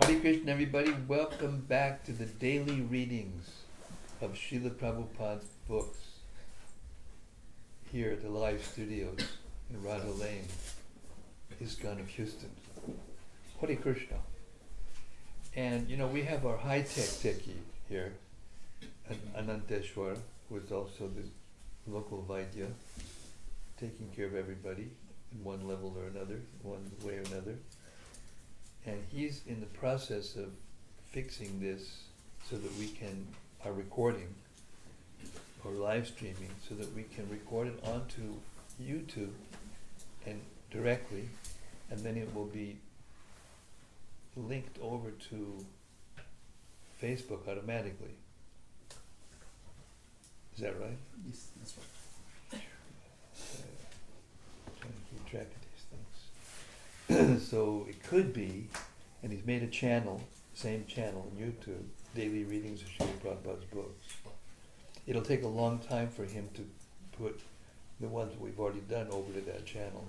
Hare Krishna, everybody. Welcome back to the daily readings of Srila Prabhupada's books here at the live studios in Radha Lane, ISKCON of Houston. Hare Krishna. And you know, we have our high-tech techie here, Ananteshwar, who is also the local Vaidya, taking care of everybody in one level or another, one way or another. And he's in the process of fixing this so that we are recording or live streaming so that we can record it onto YouTube and directly, and then it will be linked over to Facebook automatically. Is that right? Yes, that's right. Trying to keep track of these things. So it could be, and he's made a channel, same channel on YouTube, Daily Readings of Srila Prabhupada's books. It'll take a long time for him to put the ones we've already done over to that channel.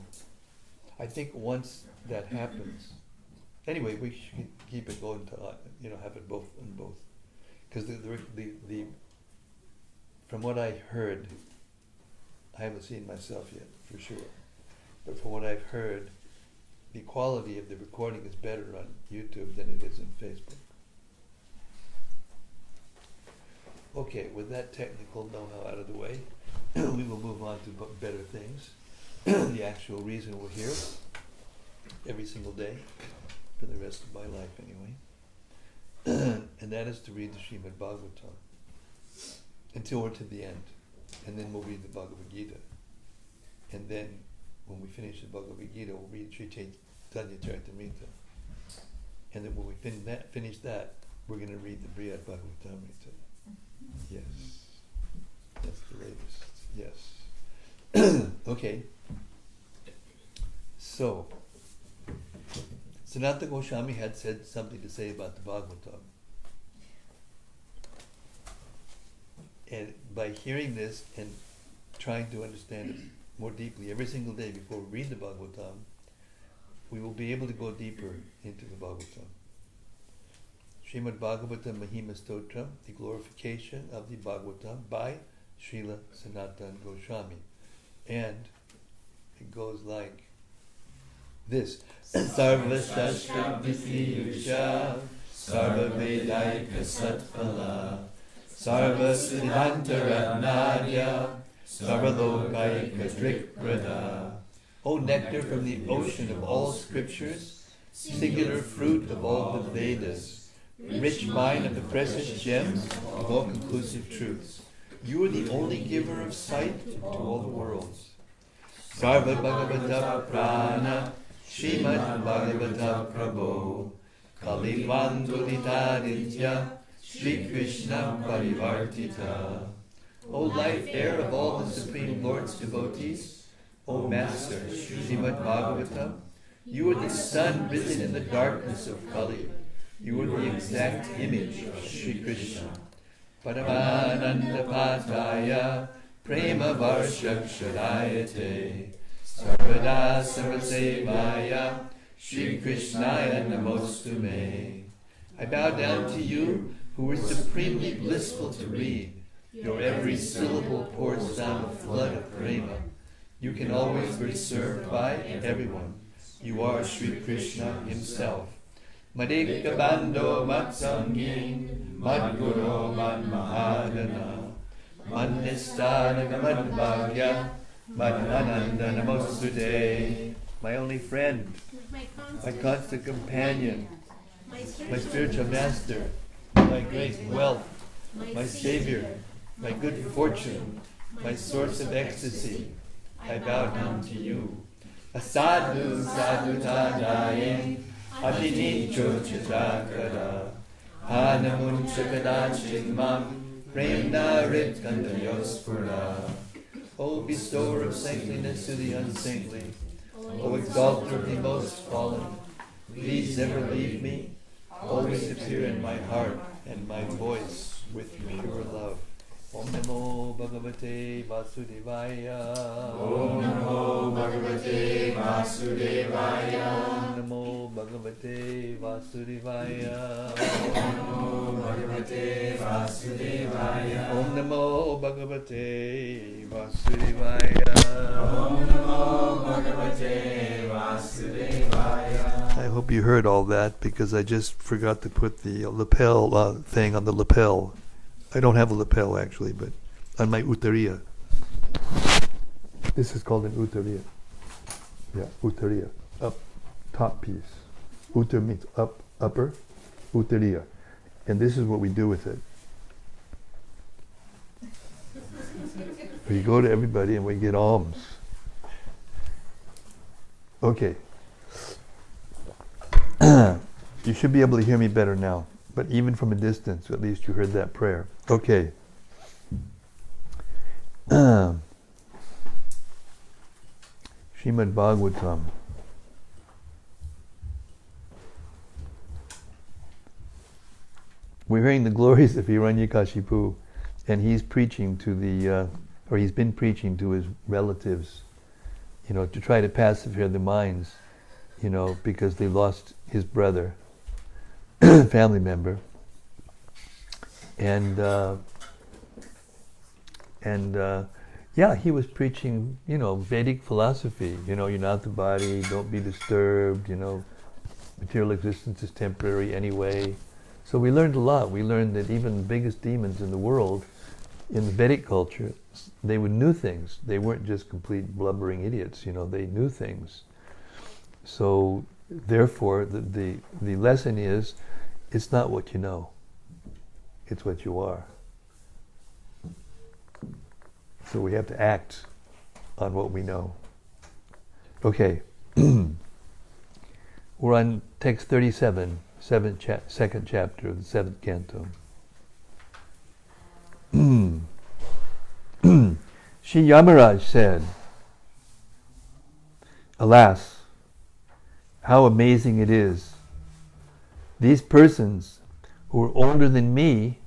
I think once that happens, anyway, we should keep it going to, have it both on both. Because the from what I heard, I haven't seen myself yet, for sure, but from what I've heard, the quality of the recording is better on YouTube than it is on Facebook. Okay, with that technical know-how out of the way, we will move on to better things. The actual reason we're here every single day, for the rest of my life anyway, and that is to read the Srimad-Bhagavatam until we're to the end, and then we'll read the Bhagavad Gita, and then when we finish the Bhagavad Gita, we'll read Sri Chaitanya Charitamrita, and then when we finish that, we're going to read the Brihad Bhagavatamrita. Yes, that's the latest. Yes. Okay. So, Sanatana Goswami had said something to say about the Bhagavatam. And by hearing this and trying to understand it more deeply every single day before we read the Bhagavatam, we will be able to go deeper into the Bhagavatam. Srimad-Bhagavatam Mahima Stotram, the glorification of the Bhagavatam by Srila Sanatana Goswami. And it goes like this. Sarva Shastra Visiyusha Sarva Vedaika Satpala Sarva Siddhanta Ratnadya Sarva Lokaika Drikprada. O nectar from the ocean of all scriptures, singular fruit of all the Vedas, rich mine of the precious gems of all conclusive truths. You are the only giver of sight to all the worlds. Sarva Bhagavata Prana Srimad Bhagavata Prabhu Kalivandulitaditya Sri Krishna Parivartita. O life air of all the Supreme Lord's devotees, O Master Srimad Bhagavatam, you are the sun risen in the darkness of Kali. You are the exact image of Sri Krishna. Paramananda Pataya Prema Varshakshadayate Sarvada Sarvasevaya Sri Krishnaya Namostume. I bow down to you, who are supremely blissful to read. Your every syllable pours down a flood of prema. You can always be served by everyone. You are Sri Krishna himself. Madhika Bando Matsangin Madguru Mad Mahadana Mandistana Gamadbhagya Madhananda Namosude. My only friend, my constant companion, my spiritual master, my great wealth, my savior, my good fortune, my source of ecstasy, I bow down to you. Asadu sadhu tadayin adinicho chitakara hanamuncha kadachinmam premna ritkandayospura. O bestower of saintliness to the unsaintly, O exalter of the most fallen, please never leave me. Always appear in my heart and my voice with pure love. Om Namo Bhagavate Vasudevaya. Om Namo Bhagavate Vasudevaya. Om Namo Bhagavate Vasudevaya. Om Namo Bhagavate Vasudevaya. Om Namo Bhagavate Vasudevaya. Om Namo Bhagavate Vasudevaya. I hope you heard all that because I just forgot to put the lapel thing on the lapel. I don't have a lapel actually, but on my uttariya. This is called an uttariya. Yeah, uttariya. Up, top piece. Uttar means up, upper. Uttariya. And this is what we do with it. We go to everybody and we get alms. Okay. You should be able to hear me better now. But even from a distance, at least you heard that prayer. Okay. Srimad-Bhagavatam. We're hearing the glories of Hiranyakasipu, and he's preaching to he's been preaching to his relatives, to try to pacify their minds, because they lost his brother, family member, and he was preaching, Vedic philosophy. You're not the body, don't be disturbed. Material existence is temporary anyway. So we learned a lot. We learned that even the biggest demons in the world, in the Vedic culture, they knew things. They weren't just complete blubbering idiots. They knew things. So therefore, the lesson is, it's not what you know, it's what you are. So we have to act on what we know. Okay. We're on text 37, second chapter of the 7th canto. Shri Yamaraj said, "Alas, how amazing it is. These persons who are older than me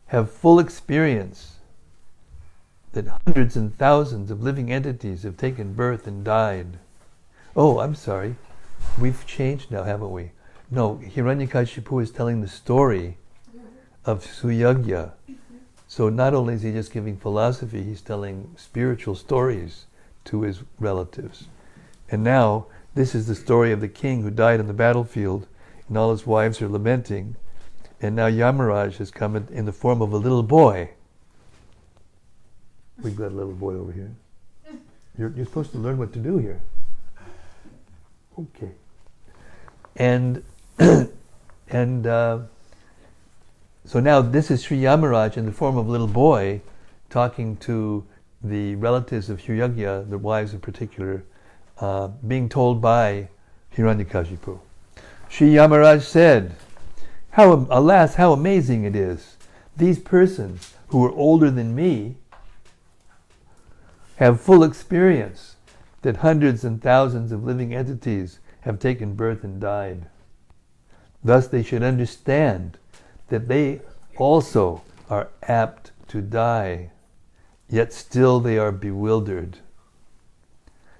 have full experience that hundreds and thousands of living entities have taken birth and died." Oh, I'm sorry. We've changed now, haven't we? No, Hiranyakasipu is telling the story of Suyagya. So not only is he just giving philosophy, he's telling spiritual stories to his relatives. And now, this is the story of the king who died on the battlefield, and all his wives are lamenting. And now Yamaraj has come in the form of a little boy. We've got a little boy over here. You're supposed to learn what to do here. Okay. And so now this is Sri Yamaraj in the form of a little boy talking to the relatives of Hiranyakasipu, the wives in particular, being told by Hiranyakasipu. Sri Yamaraj said, "Alas, how amazing it is. These persons who are older than me have full experience that hundreds and thousands of living entities have taken birth and died. Thus they should understand that they also are apt to die, yet still they are bewildered.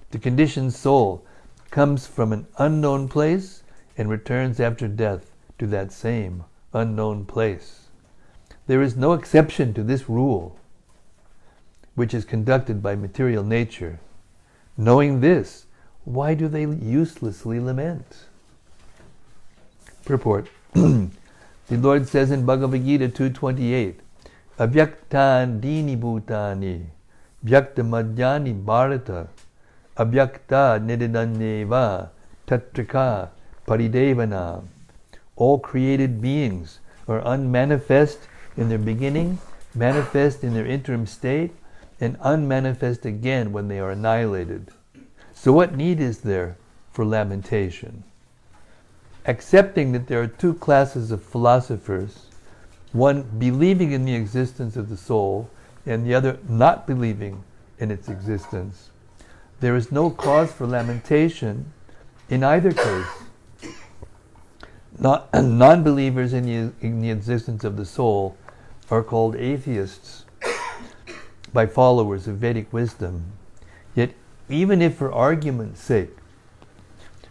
The conditioned soul comes from an unknown place and returns after death to that same unknown place. There is no exception to this rule, which is conducted by material nature. Knowing this, why do they uselessly lament?" Purport. The Lord says in Bhagavad Gita 2:28, "Avyaktan dini bhutani, vyakta madhyani bharata, avyakta nididanyeva, tatrika paridevana." All created beings are unmanifest in their beginning, manifest in their interim state, and unmanifest again when they are annihilated. So what need is there for lamentation? Accepting that there are two classes of philosophers, one believing in the existence of the soul and the other not believing in its existence, there is no cause for lamentation in either case. Non-believers in the existence of the soul are called atheists by followers of Vedic wisdom. Yet, even if for argument's sake,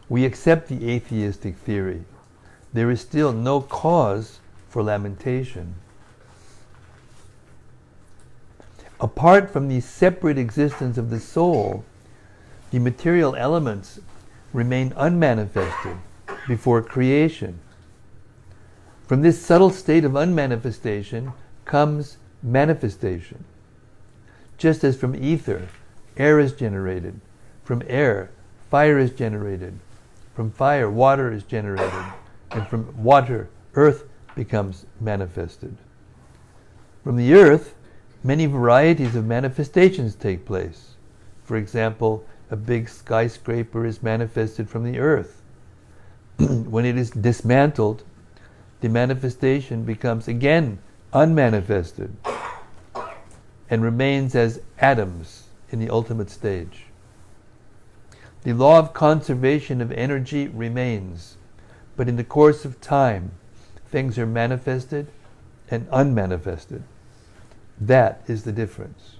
we accept the atheistic theory. There is still no cause for lamentation. Apart from the separate existence of the soul, the material elements remain unmanifested before creation. From this subtle state of unmanifestation comes manifestation. Just as from ether, air is generated. From air, fire is generated. From fire, water is generated. And from water, earth becomes manifested. From the earth, many varieties of manifestations take place. For example, a big skyscraper is manifested from the earth. When it is dismantled, the manifestation becomes again unmanifested and remains as atoms in the ultimate stage. The law of conservation of energy remains, but in the course of time, things are manifested and unmanifested. That is the difference.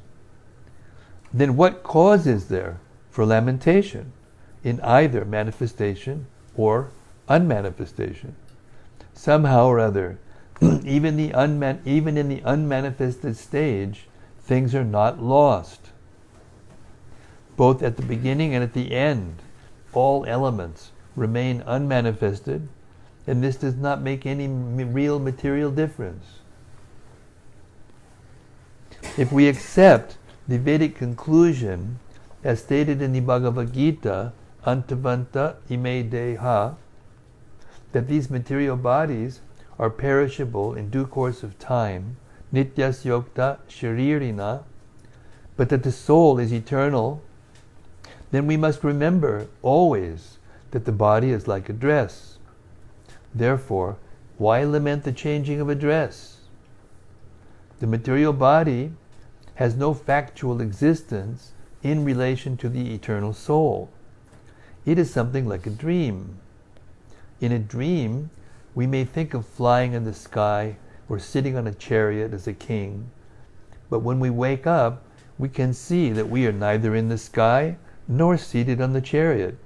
Then what cause is there for lamentation in either manifestation or unmanifestation? Somehow or other, even in the unmanifested stage, things are not lost. Both at the beginning and at the end, all elements remain unmanifested, and this does not make any real material difference. If we accept the Vedic conclusion as stated in the Bhagavad Gita, Antavanta ime deha, that these material bodies are perishable in due course of time, nityas yokta sharirina, but that the soul is eternal, then we must remember always that the body is like a dress. Therefore, why lament the changing of a dress? The material body has no factual existence in relation to the eternal soul. It is something like a dream. In a dream, we may think of flying in the sky or sitting on a chariot as a king, but when we wake up, we can see that we are neither in the sky nor seated on the chariot.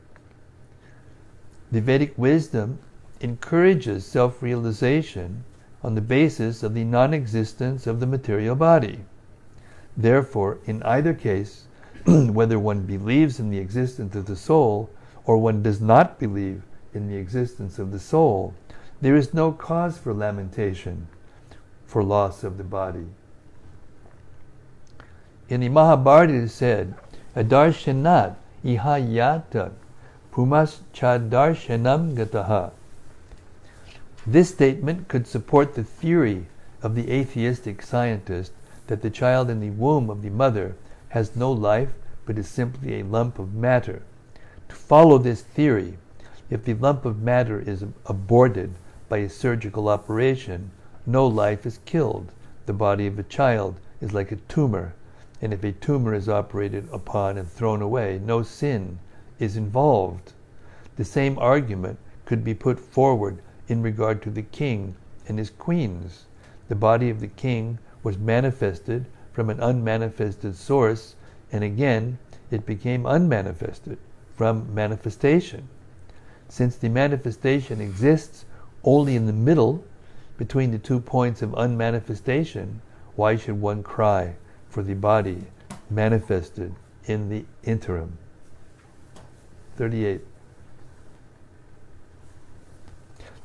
The Vedic wisdom encourages self-realization on the basis of the non-existence of the material body. Therefore, in either case, whether one believes in the existence of the soul or one does not believe in the existence of the soul, there is no cause for lamentation for loss of the body. In the Mahabharata it is said, Adarshanat iha yata pumas chadarshanam gataha. This statement could support the theory of the atheistic scientist that the child in the womb of the mother has no life but is simply a lump of matter. To follow this theory, if the lump of matter is aborted by a surgical operation, no life is killed. The body of a child is like a tumor, and if a tumor is operated upon and thrown away, no sin is involved. The same argument could be put forward in regard to the king and his queens. The body of the king was manifested from an unmanifested source, and again it became unmanifested from manifestation. Since the manifestation exists only in the middle between the 2 points of unmanifestation, why should one cry for the body manifested in the interim? 38.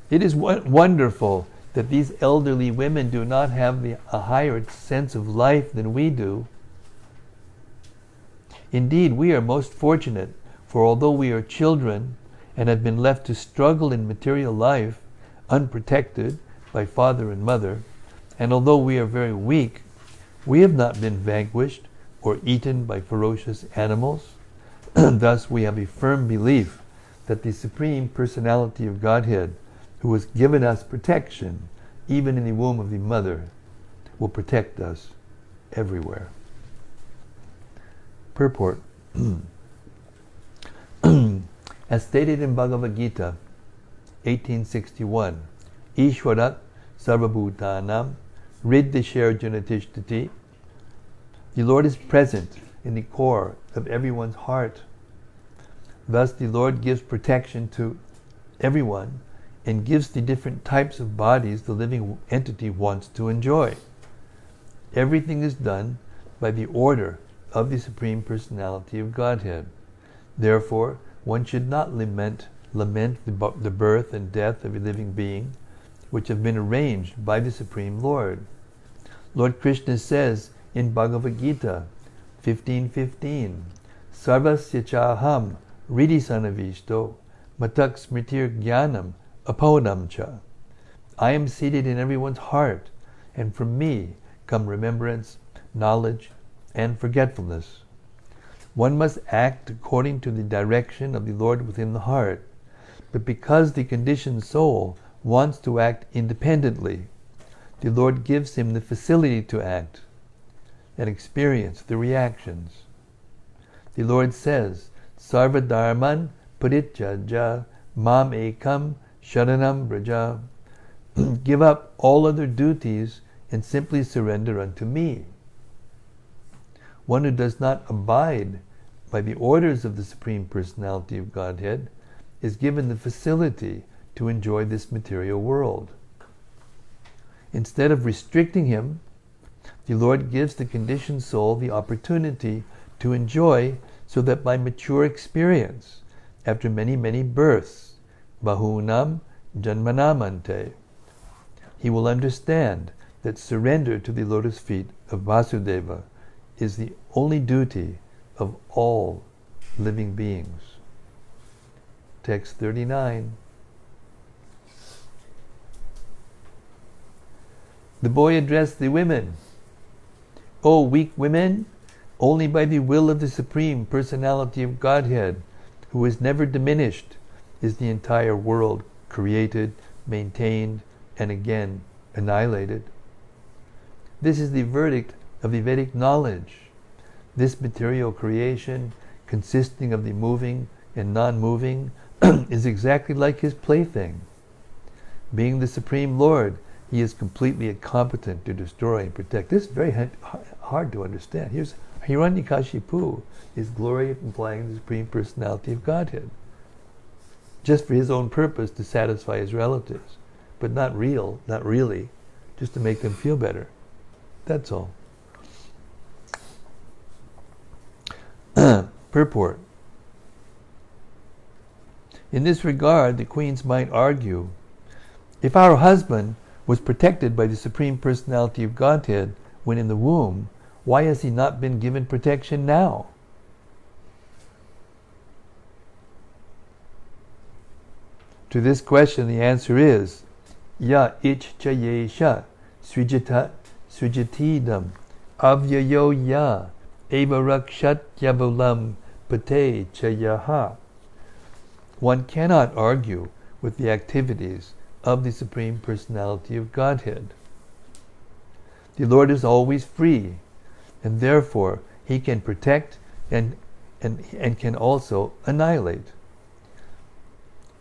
It is wonderful that these elderly women do not have a higher sense of life than we do. Indeed, we are most fortunate, for although we are children and have been left to struggle in material life, unprotected by father and mother, and although we are very weak, we have not been vanquished or eaten by ferocious animals. Thus we have a firm belief that the Supreme Personality of Godhead, who has given us protection, even in the womb of the mother, will protect us everywhere. Purport. As stated in Bhagavad Gita 1861, Ishwarat Sarvabhutanam Riddhishar Janatishtati. The Lord is present in the core of everyone's heart. Thus the Lord gives protection to everyone and gives the different types of bodies the living entity wants to enjoy. Everything is done by the order of the Supreme Personality of Godhead. Therefore, one should not lament the birth and death of a living being, which have been arranged by the Supreme Lord. Lord Krishna says in Bhagavad Gita 15:15, Sarvasya chaham ridisanavisto matak smritir jnanam apodam cha. I am seated in everyone's heart, and from me come remembrance, knowledge, and forgetfulness. One must act according to the direction of the Lord within the heart, but because the conditioned soul wants to act independently, the Lord gives him the facility to act and experience the reactions. The Lord says, Sarva dharman parityaja mam ekam sharanam braja. Give up all other duties and simply surrender unto me. One who does not abide by the orders of the Supreme Personality of Godhead is given the facility to enjoy this material world. Instead of restricting him, the Lord gives the conditioned soul the opportunity to enjoy, so that by mature experience, after many, many births, bahunam janmanamante, he will understand that surrender to the lotus feet of Vasudeva is the only duty of all living beings. Text 39. The boy addressed the women. O weak women, only by the will of the Supreme Personality of Godhead, who is never diminished, is the entire world created, maintained, and again annihilated. This is the verdict of the Vedic knowledge. This material creation, consisting of the moving and non-moving, is exactly like his plaything. Being the Supreme Lord, he is completely incompetent to destroy and protect. This is very hard to understand. Here's Hiranyakasipu is glorifying the Supreme Personality of Godhead, just for his own purpose, to satisfy his relatives, but not really, just to make them feel better. That's all. Purport. In this regard, the queens might argue, if our husband was protected by the Supreme Personality of Godhead when in the womb, why has he not been given protection now? To this question, the answer is, Ya ichchayesha swijatidam avyayo ya evarakshat yavulam pate chayaha. One cannot argue with the activities of the Supreme Personality of Godhead. The Lord is always free, and therefore he can protect and can also annihilate.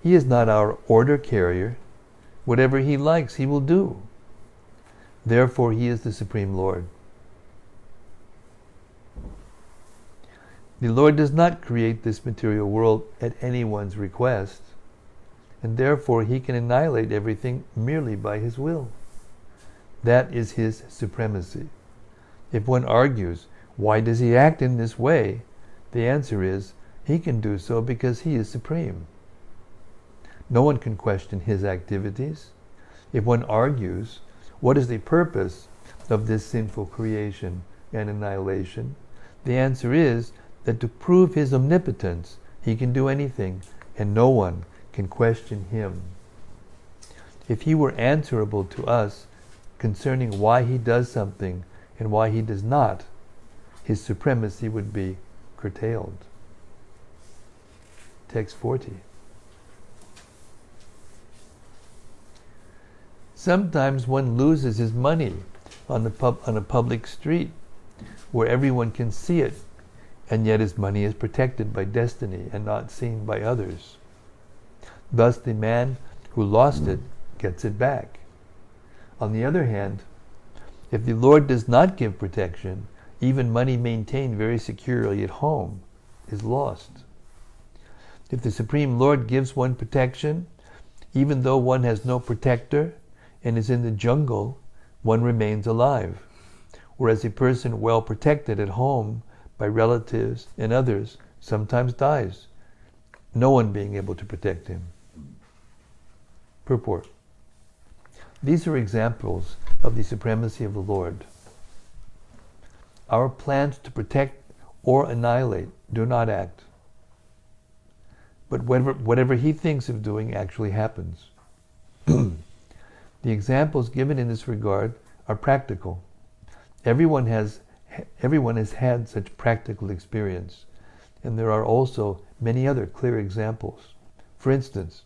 He is not our order carrier. Whatever he likes, he will do. Therefore, he is the Supreme Lord. The Lord does not create this material world at anyone's request, and therefore he can annihilate everything merely by his will. That is his supremacy. If one argues, why does he act in this way? The answer is, he can do so because he is supreme. No one can question his activities. If one argues, what is the purpose of this sinful creation and annihilation? The answer is that to prove his omnipotence, he can do anything, and no one can question him. If he were answerable to us concerning why he does something and why he does not, his supremacy would be curtailed. Text 40. Sometimes one loses his money on a public street where everyone can see it, and yet his money is protected by destiny and not seen by others. Thus the man who lost it gets it back. On the other hand, if the Lord does not give protection, even money maintained very securely at home is lost. If the Supreme Lord gives one protection, even though one has no protector and is in the jungle, one remains alive. Whereas a person well protected at home by relatives and others sometimes dies, no one being able to protect him. Purport. These are examples of the supremacy of the Lord. Our plans to protect or annihilate do not act. But whatever he thinks of doing actually happens. The examples given in this regard are practical. Everyone has had such practical experience, and there are also many other clear examples. For instance,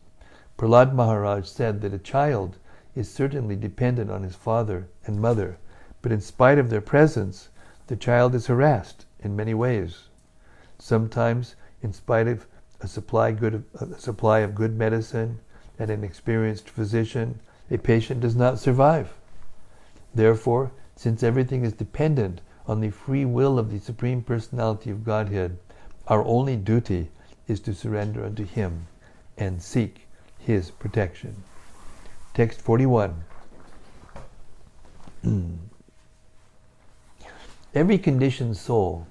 Prahlad Maharaj said that a child is certainly dependent on his father and mother, but in spite of their presence, the child is harassed in many ways. Sometimes, in spite of a supply of good medicine and an experienced physician, a patient does not survive. Therefore, since everything is dependent on the free will of the Supreme Personality of Godhead, our only duty is to surrender unto Him and seek His protection. Text 41. Every conditioned soul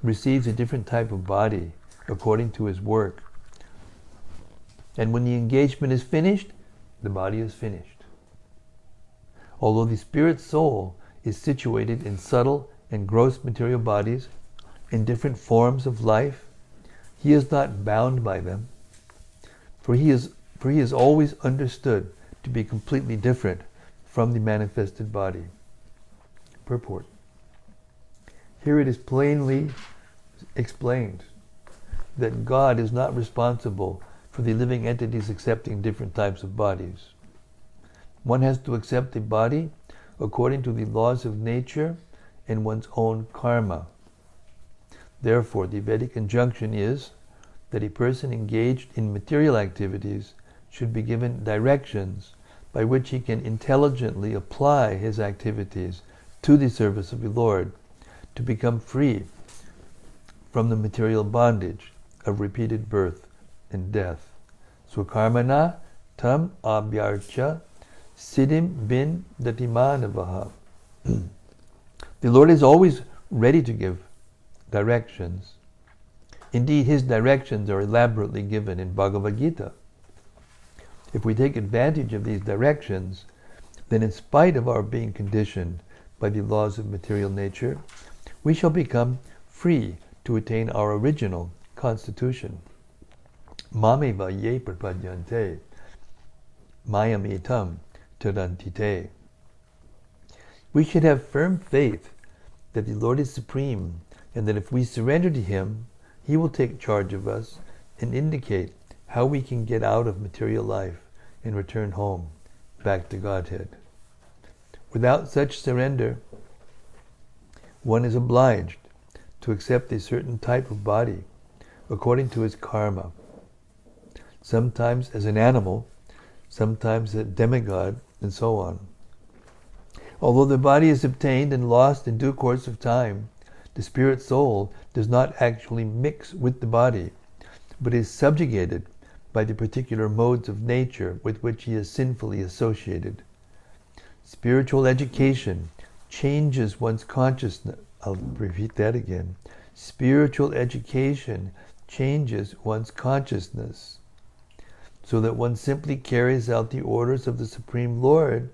receives a different type of body according to his work. And when the engagement is finished, the body is finished. Although the spirit soul is situated in subtle and gross material bodies, in different forms of life, he is not bound by them, for he is always understood to be completely different from the manifested body. Purport. Here it is plainly explained that God is not responsible for the living entities accepting different types of bodies. One has to accept a body according to the laws of nature and one's own karma. Therefore, the Vedic injunction is that a person engaged in material activities should be given directions by which he can intelligently apply his activities to the service of the Lord, to become free from the material bondage of repeated birth and death. Swakarmana tam abhyarcha siddhim bin datimanavaha. The Lord is always ready to give directions. Indeed, His directions are elaborately given in Bhagavad Gita. If we take advantage of these directions, then in spite of our being conditioned by the laws of material nature, we shall become free to attain our original constitution. Mameva ye prapadyante mayam etam tadantite. We should have firm faith that the Lord is supreme, and that if we surrender to Him, He will take charge of us and indicate how we can get out of material life and return home, back to Godhead. Without such surrender, one is obliged to accept a certain type of body according to his karma, sometimes as an animal, sometimes a demigod, and so on. Although the body is obtained and lost in due course of time, the spirit soul does not actually mix with the body, but is subjugated by the particular modes of nature with which he is sinfully associated. Spiritual education changes one's consciousness. I'll repeat that again. Spiritual education changes one's consciousness, so that one simply carries out the orders of the Supreme Lord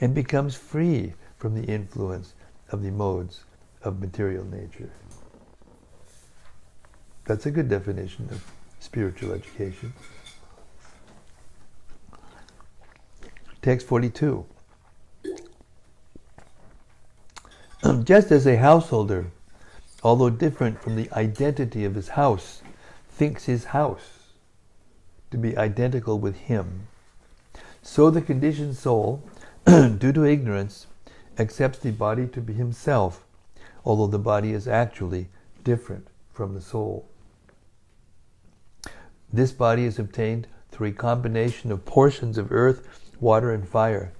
and becomes free from the influence of the modes of material nature. That's a good definition of spiritual education. Text 42. Just as a householder, although different from the identity of his house, thinks his house to be identical with him, so the conditioned soul, due to ignorance, accepts the body to be himself, although the body is actually different from the soul. This body is obtained through a combination of portions of earth, water, and fire.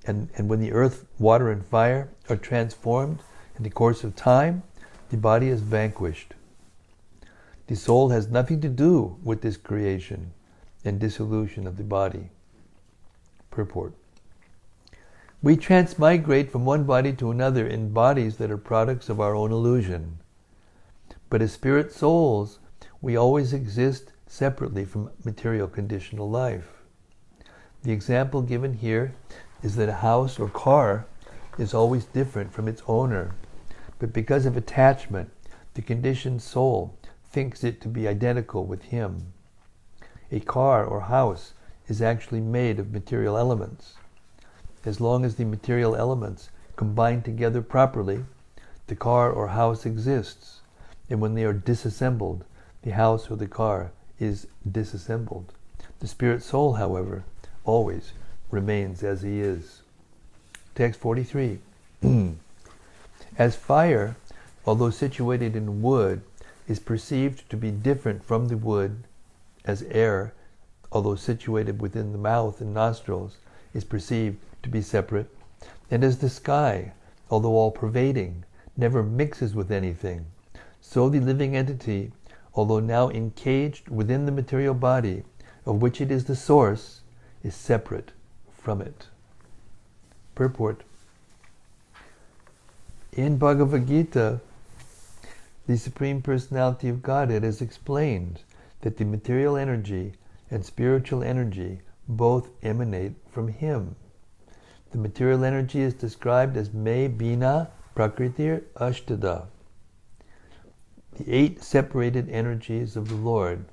And when the earth, water, and fire are transformed in the course of time, the body is vanquished. The soul has nothing to do with this creation and dissolution of the body. Purport. We transmigrate from one body to another in bodies that are products of our own illusion. But as spirit souls, we always exist separately from material conditional life. The example given here is that a house or car is always different from its owner, but because of attachment, the conditioned soul thinks it to be identical with him. A car or house is actually made of material elements. As long as the material elements combine together properly, the car or house exists, and when they are disassembled, the house or the car is disassembled. The spirit soul, however, always remains as he is. Text 43. As fire, although situated in wood, is perceived to be different from the wood, as air, although situated within the mouth and nostrils, is perceived to be separate, and as the sky, although all-pervading, never mixes with anything, so the living entity, although now encaged within the material body, of which it is the source, is separate from it. Purport. In Bhagavad Gita, the Supreme Personality of Godhead has explained that the material energy and spiritual energy both emanate from Him. The material energy is described as Me Bina Prakritir Ashtada, the 8 separated energies of the Lord.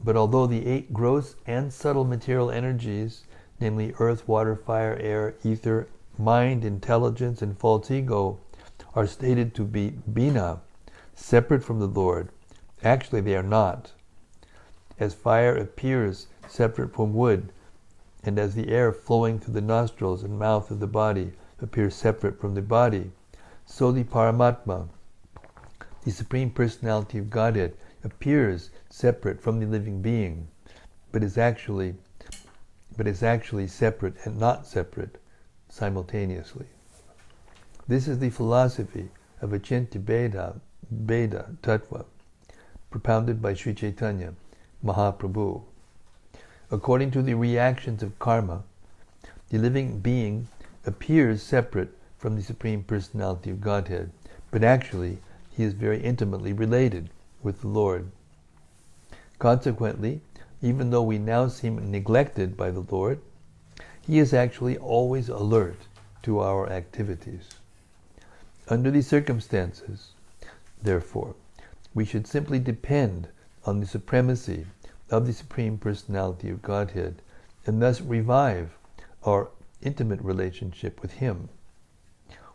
But although the 8 gross and subtle material energies, namely earth, water, fire, air, ether, mind, intelligence, and false ego, are stated to be Bina, separate from the Lord, actually they are not. As fire appears separate from wood, and as the air flowing through the nostrils and mouth of the body appears separate from the body, so the Paramatma, the Supreme Personality of Godhead, appears separate from the living being, but is actually separate and not separate simultaneously. This is the philosophy of Achintya Bheda Tattva, propounded by Sri Chaitanya Mahaprabhu. According to the reactions of karma, the living being appears separate from the Supreme Personality of Godhead, but actually he is very intimately related with the Lord. Consequently, even though we now seem neglected by the Lord, He is actually always alert to our activities. Under these circumstances, therefore, we should simply depend on the supremacy of the Supreme Personality of Godhead and thus revive our intimate relationship with Him.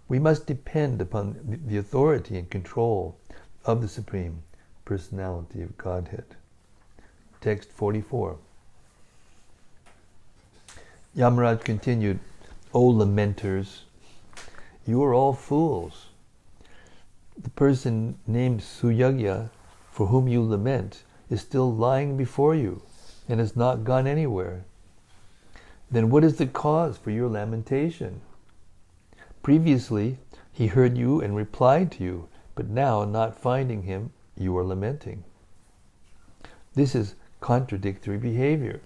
We must depend upon the authority and control of the Supreme Personality of Godhead. Text 44. Yamaraj continued, O lamenters, you are all fools. The person named Suyagya, for whom you lament, is still lying before you and has not gone anywhere. Then what is the cause for your lamentation? Previously, he heard you and replied to you, but now, not finding him, you are lamenting. This is contradictory behavior,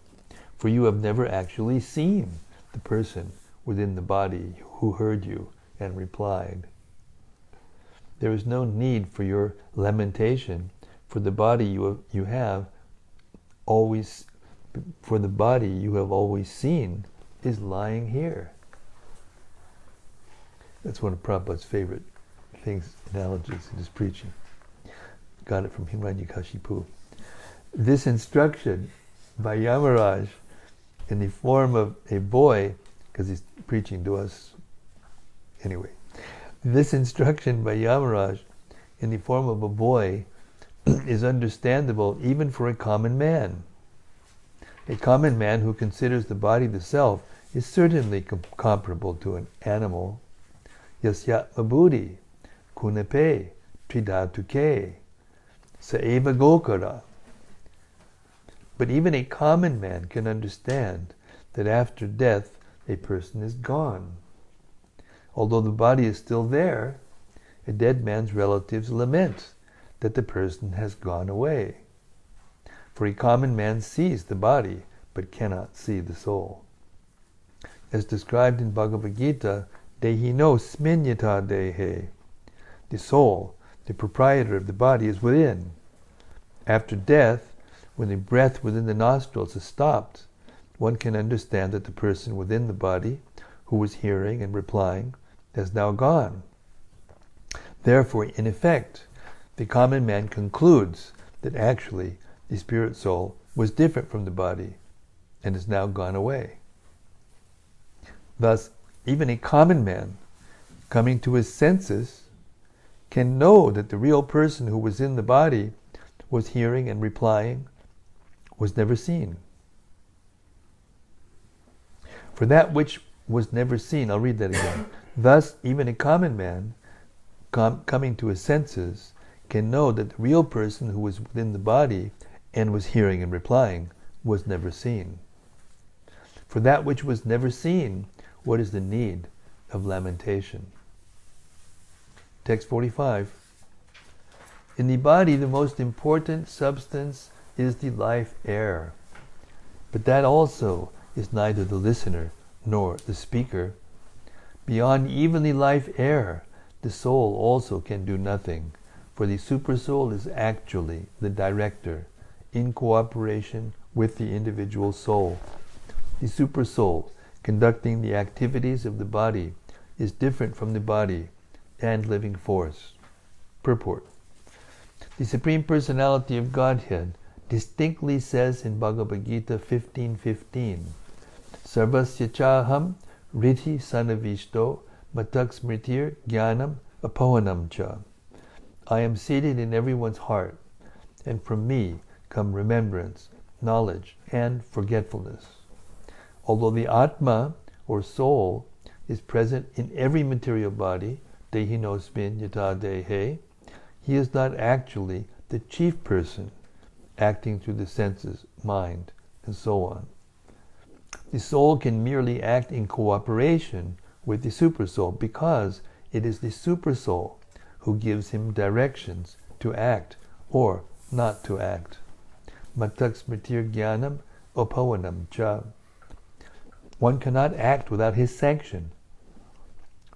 for you have never actually seen the person within the body who heard you and replied. There is no need for your lamentation, for the body you have always seen is lying here. That's one of Prabhupada's favorite analogies in his preaching. Got it from Hiranyakasipu. This instruction by Yamaraj in the form of a boy, because he's preaching to us anyway, this instruction by Yamaraj in the form of a boy is understandable even for a common man. A common man who considers the body the self is certainly comparable to an animal. Yasyatma buddhi, kunape, tridhatuke, saeva gokara. But even a common man can understand that after death a person is gone. Although the body is still there, a dead man's relatives lament that the person has gone away. For a common man sees the body, but cannot see the soul. As described in Bhagavad Gita, Dehino sminyata dehe. The soul, the proprietor of the body, is within. After death, when the breath within the nostrils is stopped, one can understand that the person within the body, who was hearing and replying, has now gone. Therefore, in effect, the common man concludes that actually the spirit soul was different from the body and has now gone away. Thus, even a common man, coming to his senses, can know that the real person who was in the body, was hearing and replying, was never seen. For that which was never seen, I'll read that again. Thus, even a common man, coming to his senses, can know that the real person who was within the body and was hearing and replying was never seen. For that which was never seen, what is the need of lamentation? Text 45. In the body, the most important substance is the life air. But that also is neither the listener nor the speaker. Beyond even the life air, the soul also can do nothing, for the supersoul is actually the director, in cooperation with the individual soul. The supersoul, conducting the activities of the body, is different from the body and living force. Purport. The Supreme Personality of Godhead distinctly says in Bhagavad Gita 15:15, Sarvasya chaham riddhi sanavishto matak smritir jnanam apohanam cha. I am seated in everyone's heart, and from me come remembrance, knowledge, and forgetfulness. Although the Atma, or soul, is present in every material body, dehinosmin yata dehe, he is not actually the chief person, acting through the senses, mind, and so on. The soul can merely act in cooperation with the supersoul because it is the supersoul who gives him directions to act or not to act. Matak smritir jnanam upavanam cha. One cannot act without his sanction,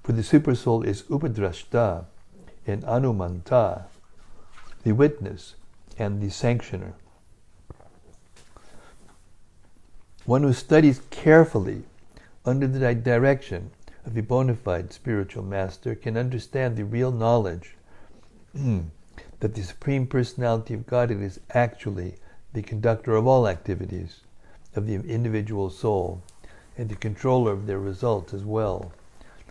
for the supersoul is upadrashta and anumanta, the witness and the sanctioner. One who studies carefully under the direction of a bona fide spiritual master can understand the real knowledge that the Supreme Personality of Godhead is actually the conductor of all activities of the individual soul and the controller of their results as well.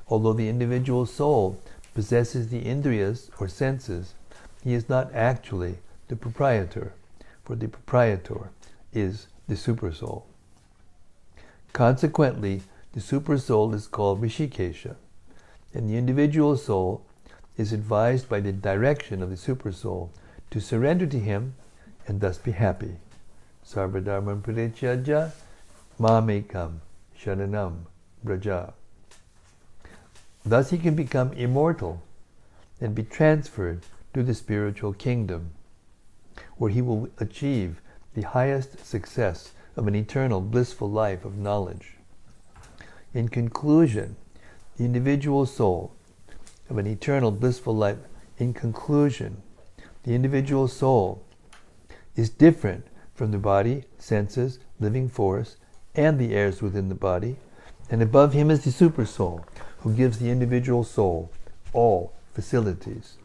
Although the individual soul possesses the indriyas or senses, he is not actually the proprietor, for the proprietor is the supersoul. Consequently, the supersoul is called Rishikesha, and the individual soul is advised by the direction of the supersoul to surrender to him and thus be happy. Sarvadharman parityajya mamekam sharanam braja. Thus he can become immortal and be transferred to the spiritual kingdom, where he will achieve the highest success of an eternal blissful life of knowledge. In conclusion, the individual soul of an eternal blissful life, the individual soul is different from the body, senses, living force, and the airs within the body, and above him is the supersoul, who gives the individual soul all facilities.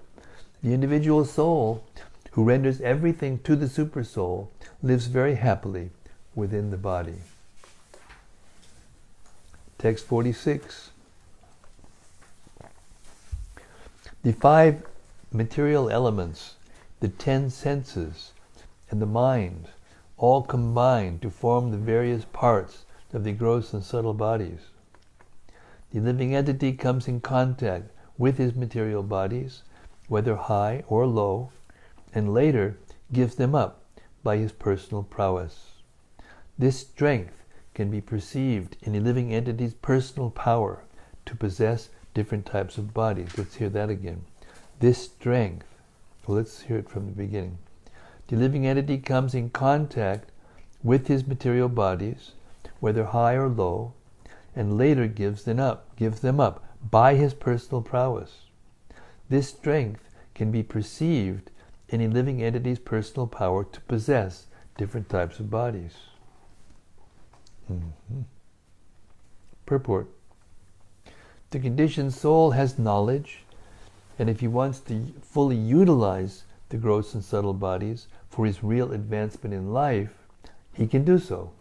The individual soul, who renders everything to the supersoul, lives very happily within the body. Text 46. The 5 material elements, the 10 senses, and the mind all combine to form the various parts of the gross and subtle bodies. The living entity comes in contact with his material bodies, whether high or low, and later gives them up by his personal prowess. This strength can be perceived in a living entity's personal power to possess different types of bodies. Let's hear that again. This strength Well, let's hear it from the beginning. The living entity comes in contact with his material bodies, whether high or low, and later gives them up by his personal prowess. This strength can be perceived in a living entity's personal power to possess different types of bodies. Purport. The conditioned soul has knowledge, and if he wants to fully utilize the gross and subtle bodies for his real advancement in life, he can do so.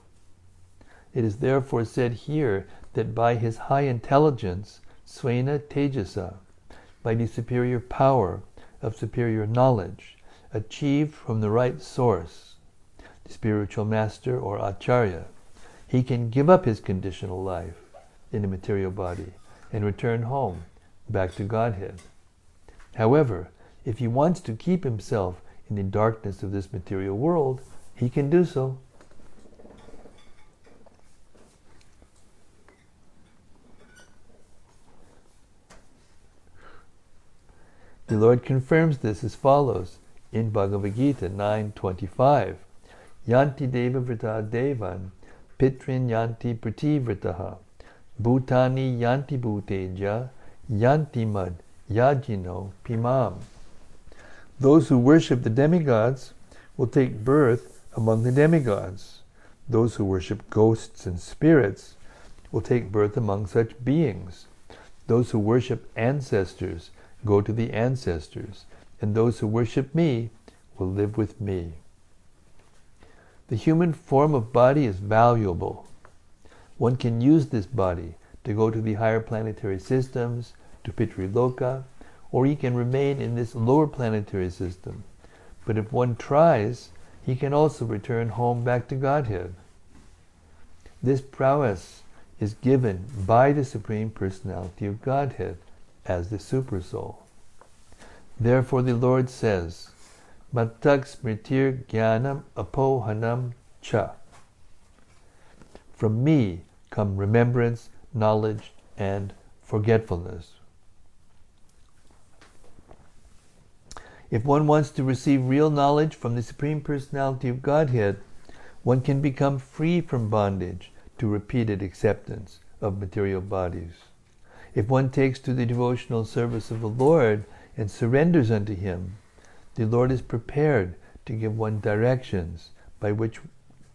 It is therefore said here that by his high intelligence, Svena Tejasa, by the superior power of superior knowledge, achieved from the right source, the spiritual master or acharya, he can give up his conditional life in a material body and return home, back to Godhead. However, if he wants to keep himself in the darkness of this material world, he can do so. The Lord confirms this as follows in Bhagavad Gita 9:25. Yanti deva vrita devan pitrin yanti prativritaha bhutani yanti bhuteja yanti mad yajino pimam. Those who worship the demigods will take birth among the demigods. Those who worship ghosts and spirits will take birth among such beings. Those who worship ancestors go to the ancestors, and those who worship me will live with me. The human form of body is valuable. One can use this body to go to the higher planetary systems, to Pitriloka, or he can remain in this lower planetary system. But if one tries, he can also return home back to Godhead. This prowess is given by the Supreme Personality of Godhead as the Super Soul. Therefore the Lord says, Mattak smritir jnanam apohanam cha. From me come remembrance, knowledge, and forgetfulness. If one wants to receive real knowledge from the Supreme Personality of Godhead, one can become free from bondage to repeated acceptance of material bodies. If one takes to the devotional service of the Lord and surrenders unto Him, the Lord is prepared to give one directions by which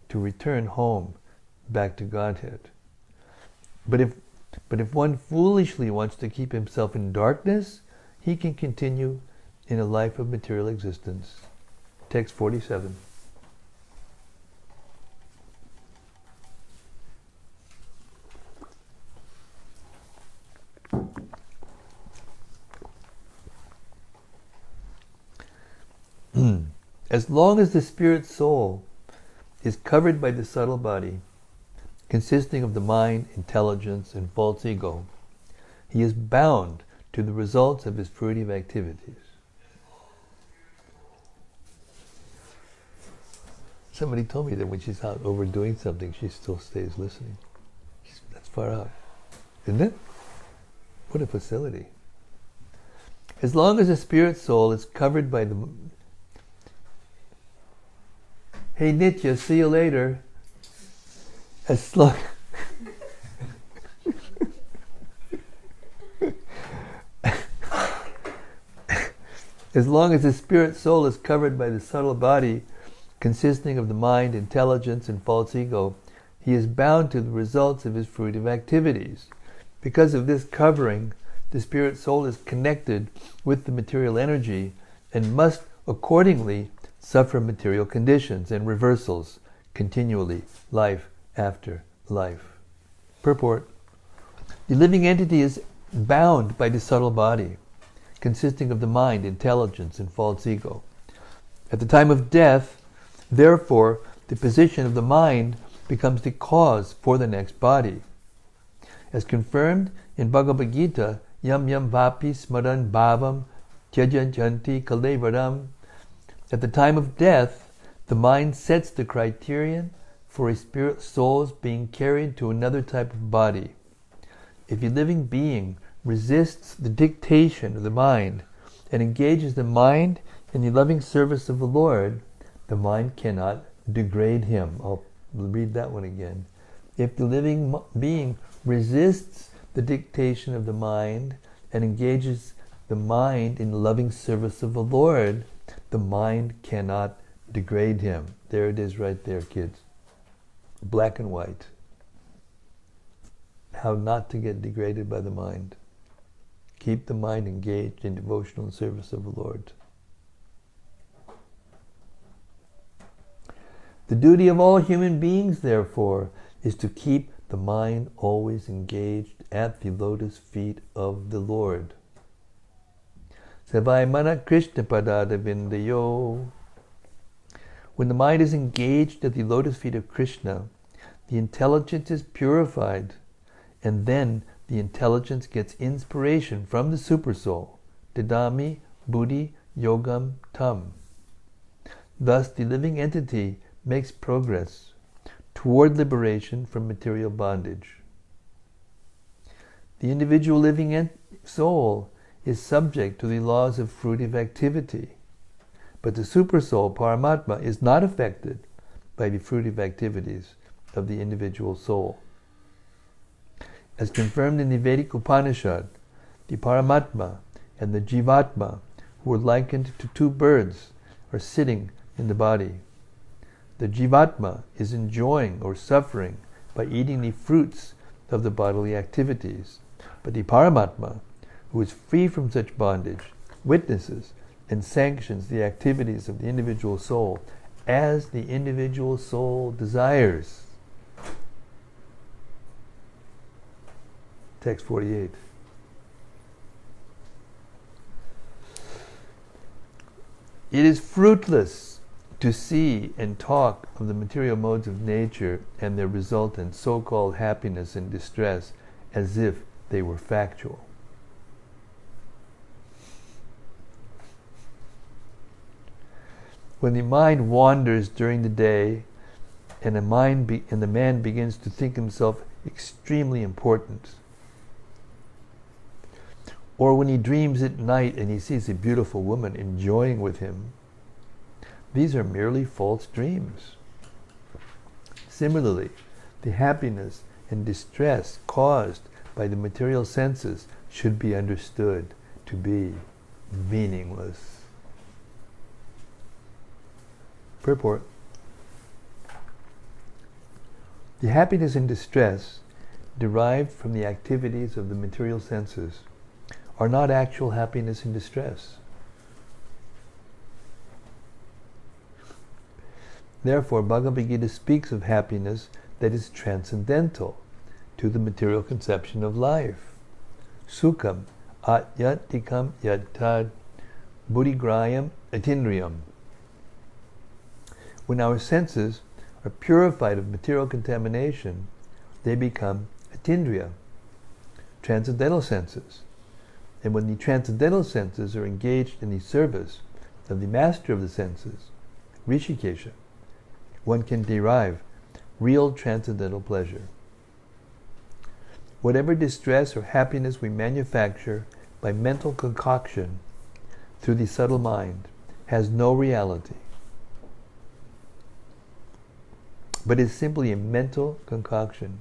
to return home back to Godhead. But if one foolishly wants to keep himself in darkness, he can continue in a life of material existence. Text 47. As long as the spirit soul is covered by the subtle body, consisting of the mind, intelligence, and false ego, he is bound to the results of his fruitive activities. Somebody told me that when she's out overdoing something, she still stays listening. That's far out. Isn't it? What a facility. As long as the spirit soul is covered by the... Hey Nitya, see you later. As long... As long as the spirit soul is covered by the subtle body, consisting of the mind, intelligence, and false ego, he is bound to the results of his fruitive activities. Because of this covering, the spirit soul is connected with the material energy and must accordingly suffer material conditions and reversals continually, life after life. Purport. The living entity is bound by the subtle body, consisting of the mind, intelligence, and false ego. At the time of death, therefore, the position of the mind becomes the cause for the next body. As confirmed in Bhagavad Gita, Yam Yam Vapi Smaran Bhavam Tyajanti Kalevaram. At the time of death, the mind sets the criterion for a spirit soul's being carried to another type of body. If a living being resists the dictation of the mind and engages the mind In the loving service of the Lord, the mind cannot degrade him. I'll read that one again. If the living being resists the dictation of the mind and engages the mind in loving service of the Lord, the mind cannot degrade him. There it is right there, kids. Black and white. How not to get degraded by the mind. Keep the mind engaged in devotional service of the Lord. The duty of all human beings, therefore, is to keep the mind always engaged at the lotus feet of the Lord. Savai mana Krishna padada vindayo. When the mind is engaged at the lotus feet of Krishna, the intelligence is purified, and then the intelligence gets inspiration from the Supersoul, Didami Buddhi Yogam Tam. Thus the living entity makes progress toward liberation from material bondage. The individual living soul is subject to the laws of fruitive activity, but the Supersoul, Paramatma, is not affected by the fruitive activities of the individual soul. As confirmed in the Vedic Upanishad, the Paramatma and the Jivatma, who are likened to two birds, are sitting in the body. The Jivatma is enjoying or suffering by eating the fruits of the bodily activities, but the Paramatma, who is free from such bondage, witnesses and sanctions the activities of the individual soul as the individual soul desires. Text 48. It is fruitless to see and talk of the material modes of nature and their resultant so-called happiness and distress as if they were factual. When the mind wanders during the day and the man begins to think himself extremely important, or when he dreams at night and he sees a beautiful woman enjoying with him, these are merely false dreams. Similarly, the happiness and distress caused by the material senses should be understood to be meaningless. Purport. The happiness and distress derived from the activities of the material senses are not actual happiness and distress. Therefore, Bhagavad Gita speaks of happiness that is transcendental to the material conception of life. Sukham atyatikam yatad buddhigrayam atindriyam. When our senses are purified of material contamination, they become atindriya, transcendental senses. And when the transcendental senses are engaged in the service of the master of the senses, Rishikesha, one can derive real transcendental pleasure. Whatever distress or happiness we manufacture by mental concoction through the subtle mind has no reality, but is simply a mental concoction.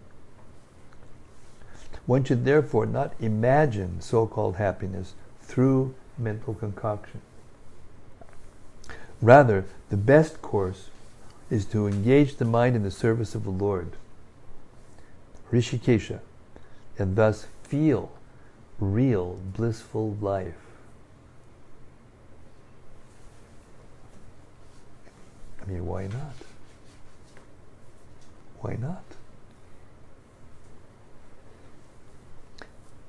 One should therefore not imagine so-called happiness through mental concoction. Rather, the best course is to engage the mind in the service of the Lord, Rishikesha, and thus feel real blissful life. I mean, why not? Why not?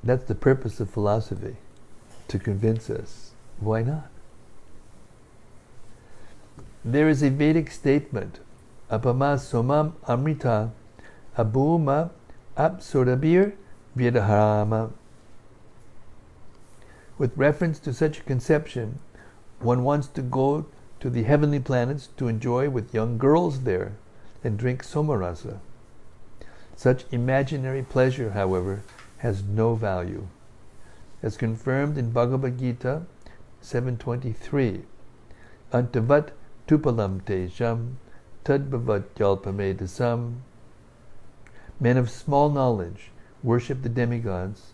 That's the purpose of philosophy, to convince us. Why not? There is a Vedic statement, Apama somam amrita abhuma apsurabir vidaharama. With reference to such a conception, one wants to go to the heavenly planets to enjoy with young girls there and drink somarasa. Such imaginary pleasure, however, has no value. As confirmed in Bhagavad Gita 7:23, Antavat tupalam tejam tadbhavat yalpamedasam. Men of small knowledge worship the demigods,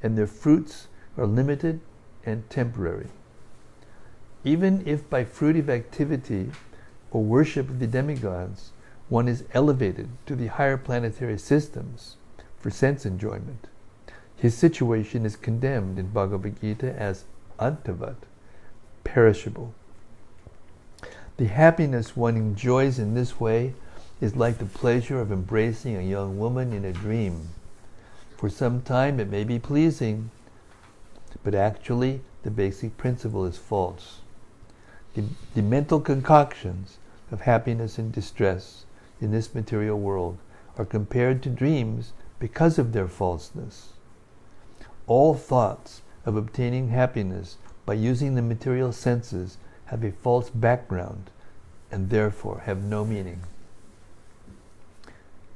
and their fruits are limited and temporary. Even if by fruitive activity or worship of the demigods one is elevated to the higher planetary systems for sense enjoyment, his situation is condemned in Bhagavad Gita as antavat, perishable. The happiness one enjoys in this way is like the pleasure of embracing a young woman in a dream. For some time it may be pleasing, but actually the basic principle is false. The mental concoctions of happiness and distress in this material world are compared to dreams because of their falseness. All thoughts of obtaining happiness by using the material senses have a false background and therefore have no meaning.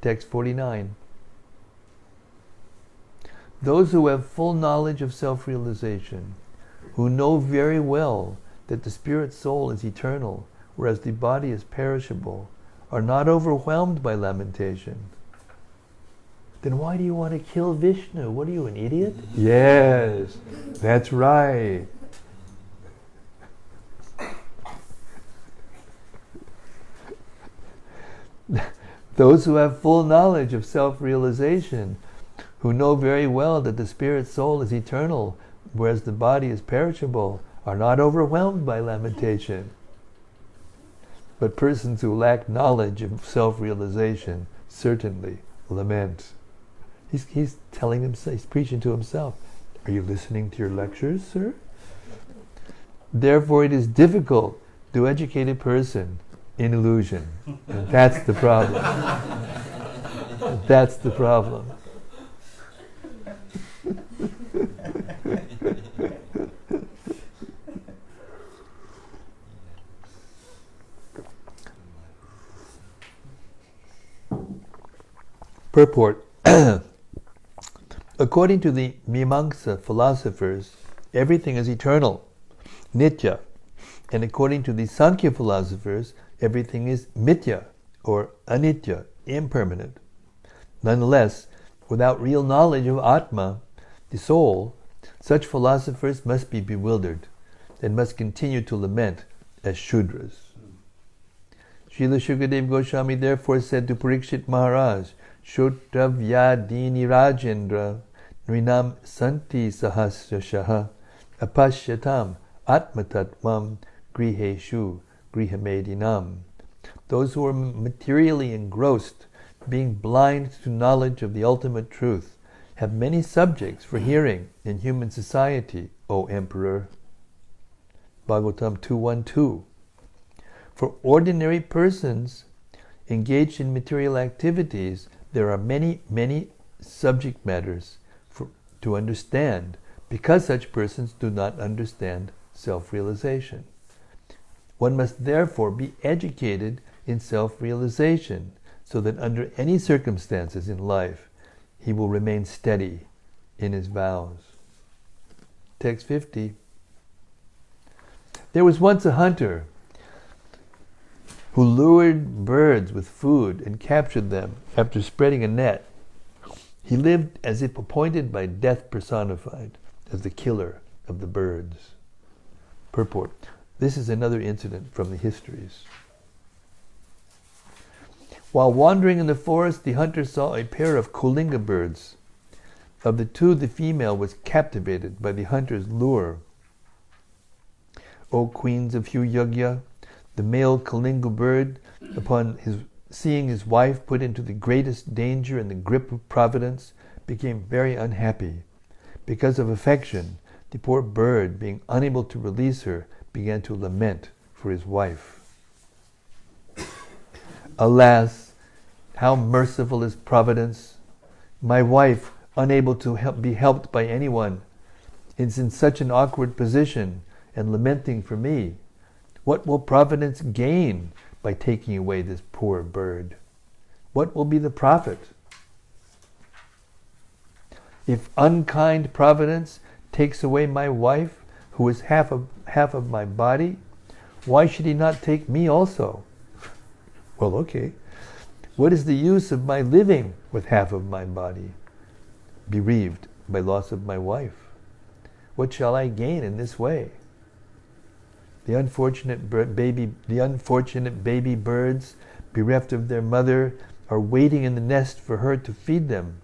Text 49. Those who have full knowledge of self-realization, who know very well that the spirit soul is eternal, whereas the body is perishable, are not overwhelmed by lamentation. Then why do you want to kill Vishnu? What are you, an idiot? Yes, that's right. Those who have full knowledge of self-realization, who know very well that the spirit soul is eternal, whereas the body is perishable, are not overwhelmed by lamentation. But persons who lack knowledge of self-realization certainly lament. He's telling himself, he's preaching to himself. Are you listening to your lectures, sir? Therefore it is difficult to educate a person in illusion. And that's the problem. That's the problem. Purport. According to the Mimamsa philosophers, everything is eternal, nitya, and according to the Sankhya philosophers, everything is mithya, or anitya, impermanent. Nonetheless, without real knowledge of Atma, the soul, such philosophers must be bewildered and must continue to lament as Shudras. Srila Shukadev Goswami therefore said to Parikshit Maharaj, Shrotavyadini Rajendra Nrinam Santi Sahasrashaha Apashyatam Atmatatvam Griheshu Grihamedinam. Those who are materially engrossed, being blind to knowledge of the ultimate truth, have many subjects for hearing in human society, O Emperor. Bhagavatam 2.1.2. For ordinary persons engaged in material activities, there are many, many subject matters to understand, because such persons do not understand self-realization. One must therefore be educated in self-realization, so that under any circumstances in life, he will remain steady in his vows. Text 50. There was once a hunter who lured birds with food and captured them after spreading a net. He lived as if appointed by death personified, as the killer of the birds. Purport. This is another incident from the histories. While wandering in the forest, the hunter saw a pair of Kulinga birds. Of the two, the female was captivated by the hunter's lure. O queens of Huyagya, the male Kalinga bird, upon seeing his wife put into the greatest danger in the grip of providence, became very unhappy. Because of affection, the poor bird, being unable to release her, began to lament for his wife. Alas, how merciful is providence! My wife, unable to be helped by anyone, is in such an awkward position and lamenting for me. What will providence gain by taking away this poor bird? What will be the profit? If unkind providence takes away my wife, who is half of my body, Why should he not take me also? Well, okay. What is the use of my living with half of my body, bereaved by loss of my wife? What shall I gain in this way? The unfortunate baby birds, bereft of their mother, are waiting in the nest for her to feed them.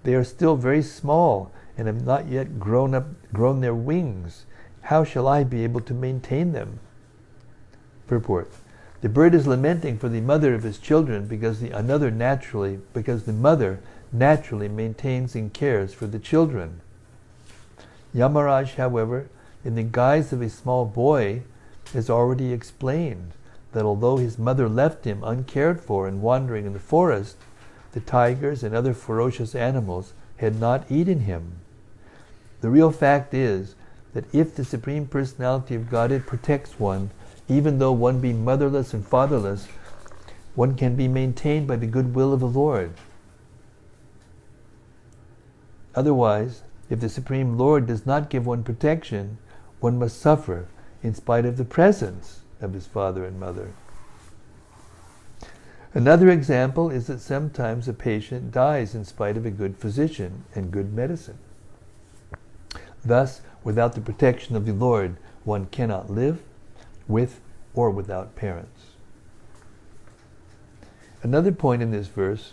They are still very small and have not yet grown their wings. How shall I be able to maintain them? Purport. The bird is lamenting for the mother of his children because the mother naturally maintains and cares for the children. Yamaraj, however, in the guise of a small boy, has already explained that although his mother left him uncared for and wandering in the forest, the tigers and other ferocious animals had not eaten him. The real fact is that if the Supreme Personality of Godhead protects one, even though one be motherless and fatherless, one can be maintained by the goodwill of the Lord. Otherwise, if the Supreme Lord does not give one protection, one must suffer in spite of the presence of his father and mother. Another example is that sometimes a patient dies in spite of a good physician and good medicine. Thus, without the protection of the Lord, one cannot live with or without parents. Another point in this verse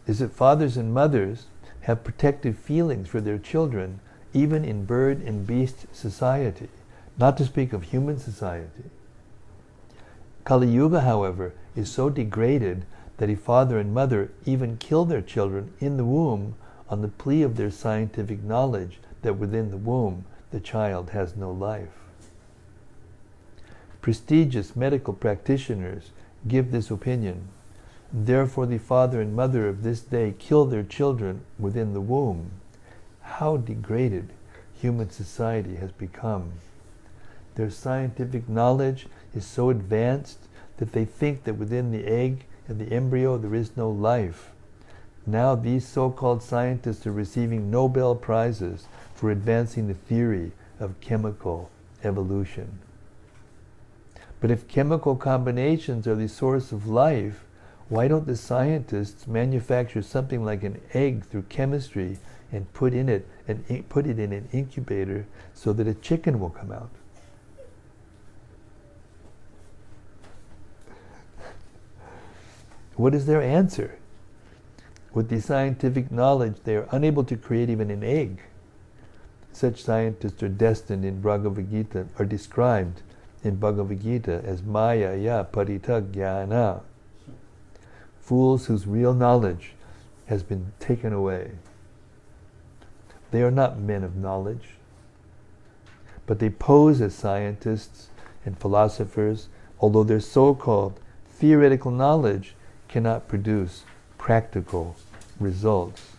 is that fathers and mothers have protective feelings for their children, even in bird and beast society, not to speak of human society. Kali Yuga, however, is so degraded that a father and mother even kill their children in the womb on the plea of their scientific knowledge that within the womb the child has no life. Prestigious medical practitioners give this opinion. Therefore the father and mother of this day kill their children within the womb. How degraded human society has become. Their scientific knowledge is so advanced that they think that within the egg and the embryo there is no life. Now these so-called scientists are receiving Nobel Prizes for advancing the theory of chemical evolution. But if chemical combinations are the source of life, why don't the scientists manufacture something like an egg through chemistry and put it in an incubator so that a chicken will come out? What is their answer? With the scientific knowledge, they are unable to create even an egg. Such scientists are destined in Bhagavad Gita, are described in Bhagavad Gita as Maya ya parita jnana, fools whose real knowledge has been taken away. They are not men of knowledge, but they pose as scientists and philosophers, although their so-called theoretical knowledge cannot produce practical results.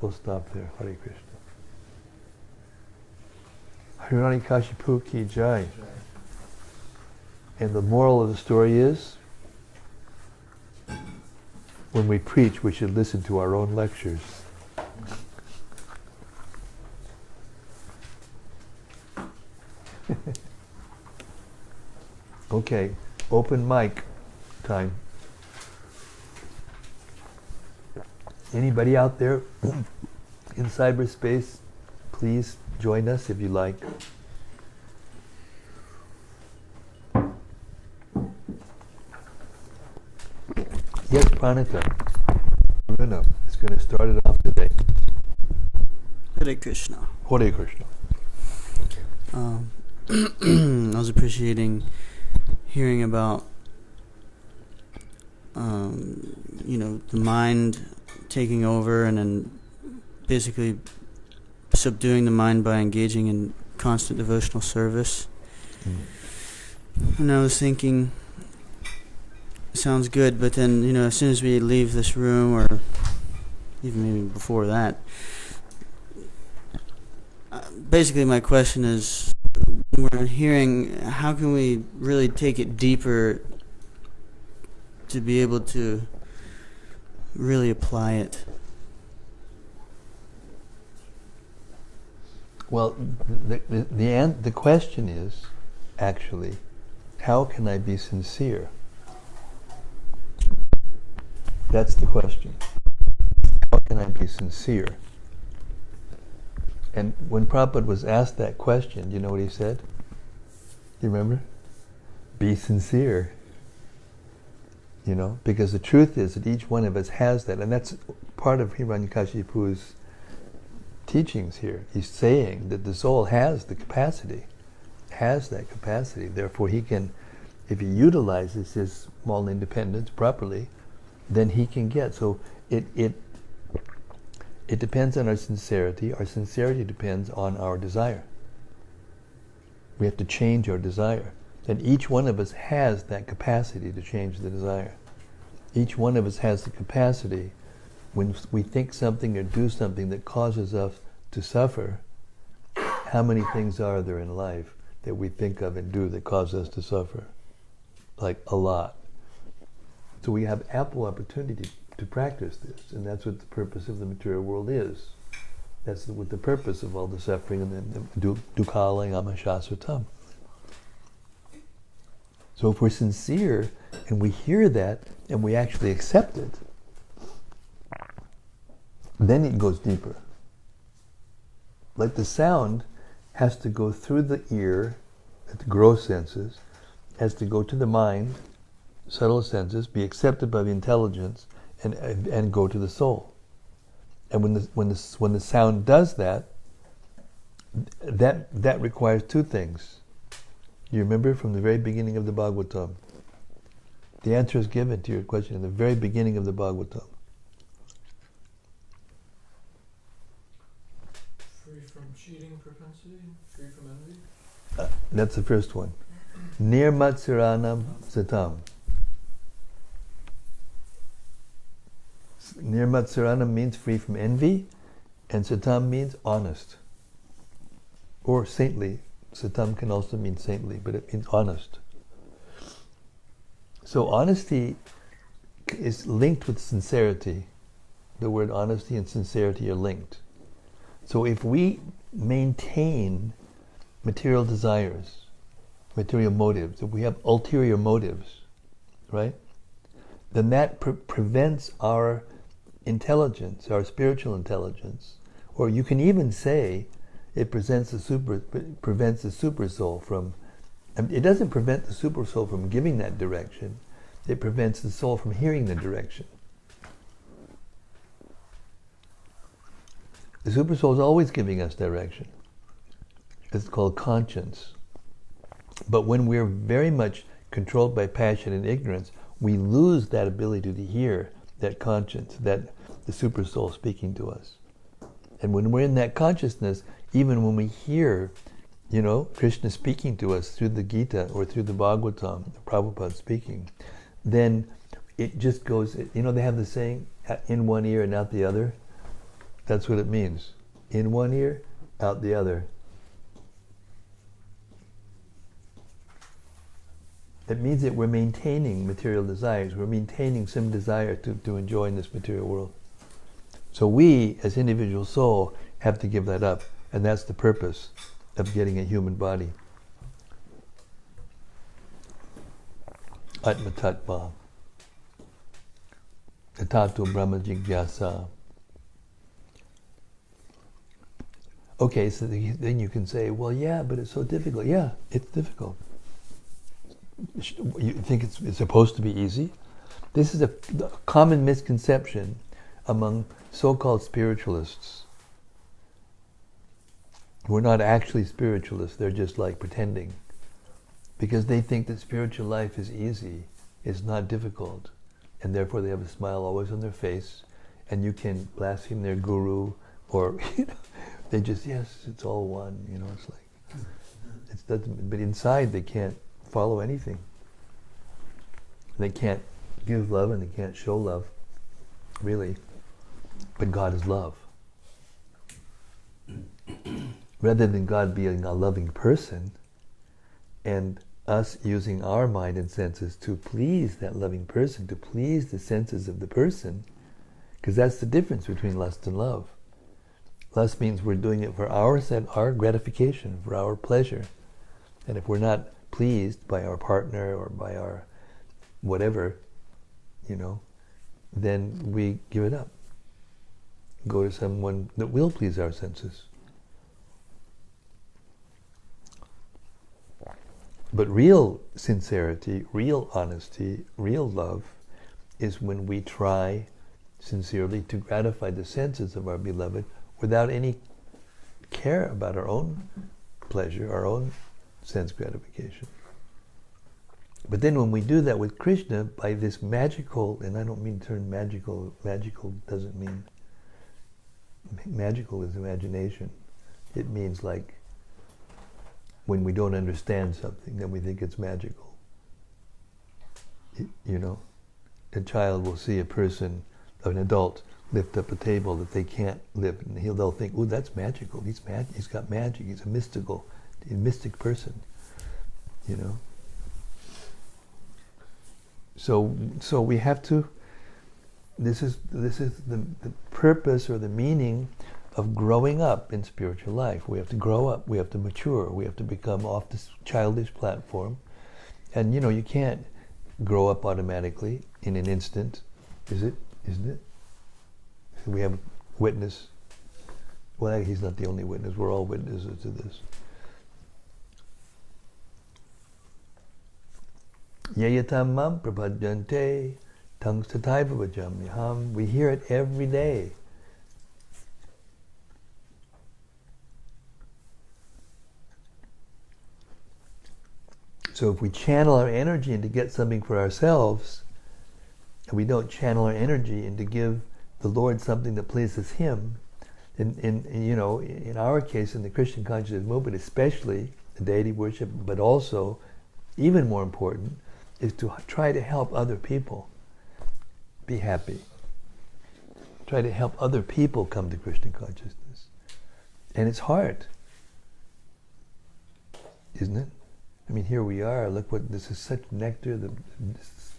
We'll stop there. Hare Krishna. Hiranyakasipu ki jai. And the moral of the story is, when we preach, we should listen to our own lectures. Okay, open mic time. Anybody out there in cyberspace, please join us if you like. Yes, Pranita. Runa is going to start it off today. Hare Krishna. Hare Krishna. I was appreciating hearing about, the mind taking over and then basically subduing the mind by engaging in constant devotional service. And I was thinking, sounds good, but then, as soon as we leave this room, or even maybe before that, basically my question is, when we're hearing, how can we really take it deeper to be able to really apply it? Well, the question is, actually, how can I be sincere? That's the question. How can I be sincere? And when Prabhupada was asked that question, do you know what he said? Do you remember? Be sincere. You know, because the truth is that each one of us has that, and that's part of Hiranyakasipu's teachings here. He's saying that the soul has the capacity, has that capacity. Therefore, he can, if he utilizes his small independence properly, then he can get. So it depends on our sincerity. Our sincerity depends on our desire. We have to change our desire. And each one of us has that capacity to change the desire. Each one of us has the capacity, when we think something or do something that causes us to suffer. How many things are there in life that we think of and do that cause us to suffer? Like a lot. So we have ample opportunity to practice this, and that's what the purpose of the material world is. That's what the purpose of all the suffering and the dukkha yamashasvatam. So if we're sincere and we hear that and we actually accept it, then it goes deeper. Like the sound has to go through the ear, at the gross senses, has to go to the mind, subtle senses, be accepted by the intelligence, and go to the soul. And when the sound does that, that requires two things. You remember from the very beginning of the Bhagavatam? The answer is given to your question in the very beginning of the Bhagavatam. Free from cheating propensity? Free from envy? That's the first one. Nirmatsaranam satam. Nirmatsaranam means free from envy, and satam means honest. Or saintly. Satam can also mean saintly, but it means honest. So honesty is linked with sincerity. The word honesty and sincerity are linked. So if we maintain material desires, material motives, if we have ulterior motives, right, then that prevents our intelligence, our spiritual intelligence. Or you can even say it prevents the super soul from, it doesn't prevent the super soul from giving that direction, it prevents the soul from hearing the direction. The super soul is always giving us direction. It's called conscience. But when we're very much controlled by passion and ignorance, we lose that ability to hear that conscience, that the super soul speaking to us. And when we're in that consciousness, even when we hear, Krishna speaking to us through the Gita or through the Bhagavatam, Prabhupada speaking, then it just goes, they have the saying, in one ear and out the other. That's what it means. In one ear, out the other. It means that we're maintaining material desires. We're maintaining some desire to enjoy in this material world. So we, as individual soul, have to give that up. And that's the purpose of getting a human body. Atma Tattva. Tattva Brahma Jigyasa. Okay, so then you can say, well, yeah, but it's so difficult. Yeah, it's difficult. You think it's supposed to be easy? This is a common misconception among so-called spiritualists. We're not actually spiritualists, they're just like pretending. Because they think that spiritual life is easy, it's not difficult. And therefore they have a smile always on their face, and you can blaspheme their guru, or they just, yes, it's all one, it's like, but inside they can't follow anything. They can't give love and they can't show love, really. But God is love. Rather than God being a loving person and us using our mind and senses to please that loving person, to please the senses of the person, because that's the difference between lust and love. Lust means we're doing it for our gratification, for our pleasure. And if we're not pleased by our partner or by our whatever, then we give it up. Go to someone that will please our senses. But real sincerity, real honesty, real love is when we try sincerely to gratify the senses of our beloved without any care about our own pleasure, our own sense gratification. But then when we do that with Krishna, by this magical, and I don't mean the term magical doesn't mean, magical is imagination. It means like when we don't understand something, then we think it's magical. A child will see a person, an adult, lift up a table that they can't lift, and they'll think, "Oh, that's magical. He's got magic. He's a mystic person." So we have to. This is the purpose or the meaning of growing up in spiritual life. We have to grow up. We have to mature. We have to become off this childish platform. And you can't grow up automatically in an instant, isn't it? We have a witness. Well, he's not the only witness. We're all witnesses to this. Yayatam mam prabhadyante tang sataiva vajamyaham. We hear it every day. So if we channel our energy into get something for ourselves, and we don't channel our energy into give the Lord something that pleases Him, in our case, in the Christian consciousness movement, especially the deity worship, but also, even more important, is to try to help other people be happy. Try to help other people come to Krishna consciousness. And it's hard, isn't it? I mean, here we are. Look this is such nectar. This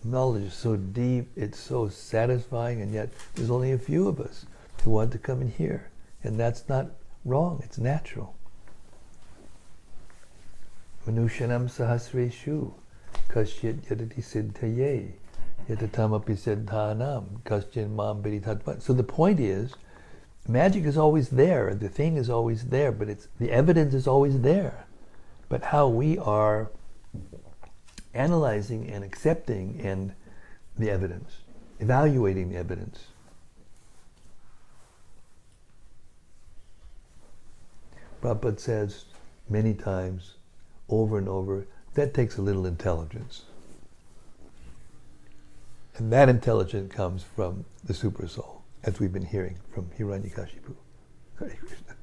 knowledge is so deep. It's so satisfying, and yet there's only a few of us who want to come and hear. And that's not wrong. It's natural. Manushanam sahasreshu kasyat yadati siddhaye yatatamapi siddhanam kasyat mam biritatvat. So the point is, magic is always there. The thing is always there, but the evidence is always there. But how we are analyzing and accepting and the evidence, evaluating the evidence. Prabhupada says many times, over and over, that takes a little intelligence. And that intelligence comes from the Super Soul, as we've been hearing from Hiranyakasipu. Hare Krishna.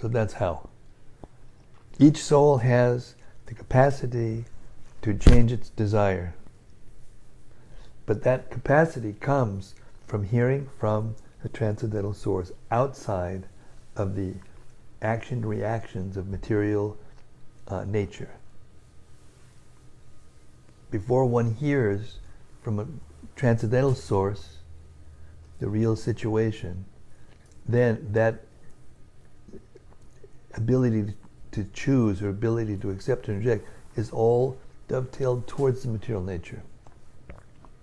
So that's how. Each soul has the capacity to change its desire. But that capacity comes from hearing from the transcendental source outside of the action reactions of material nature. Before one hears from a transcendental source the real situation, then that ability to choose or ability to accept and reject is all dovetailed towards the material nature.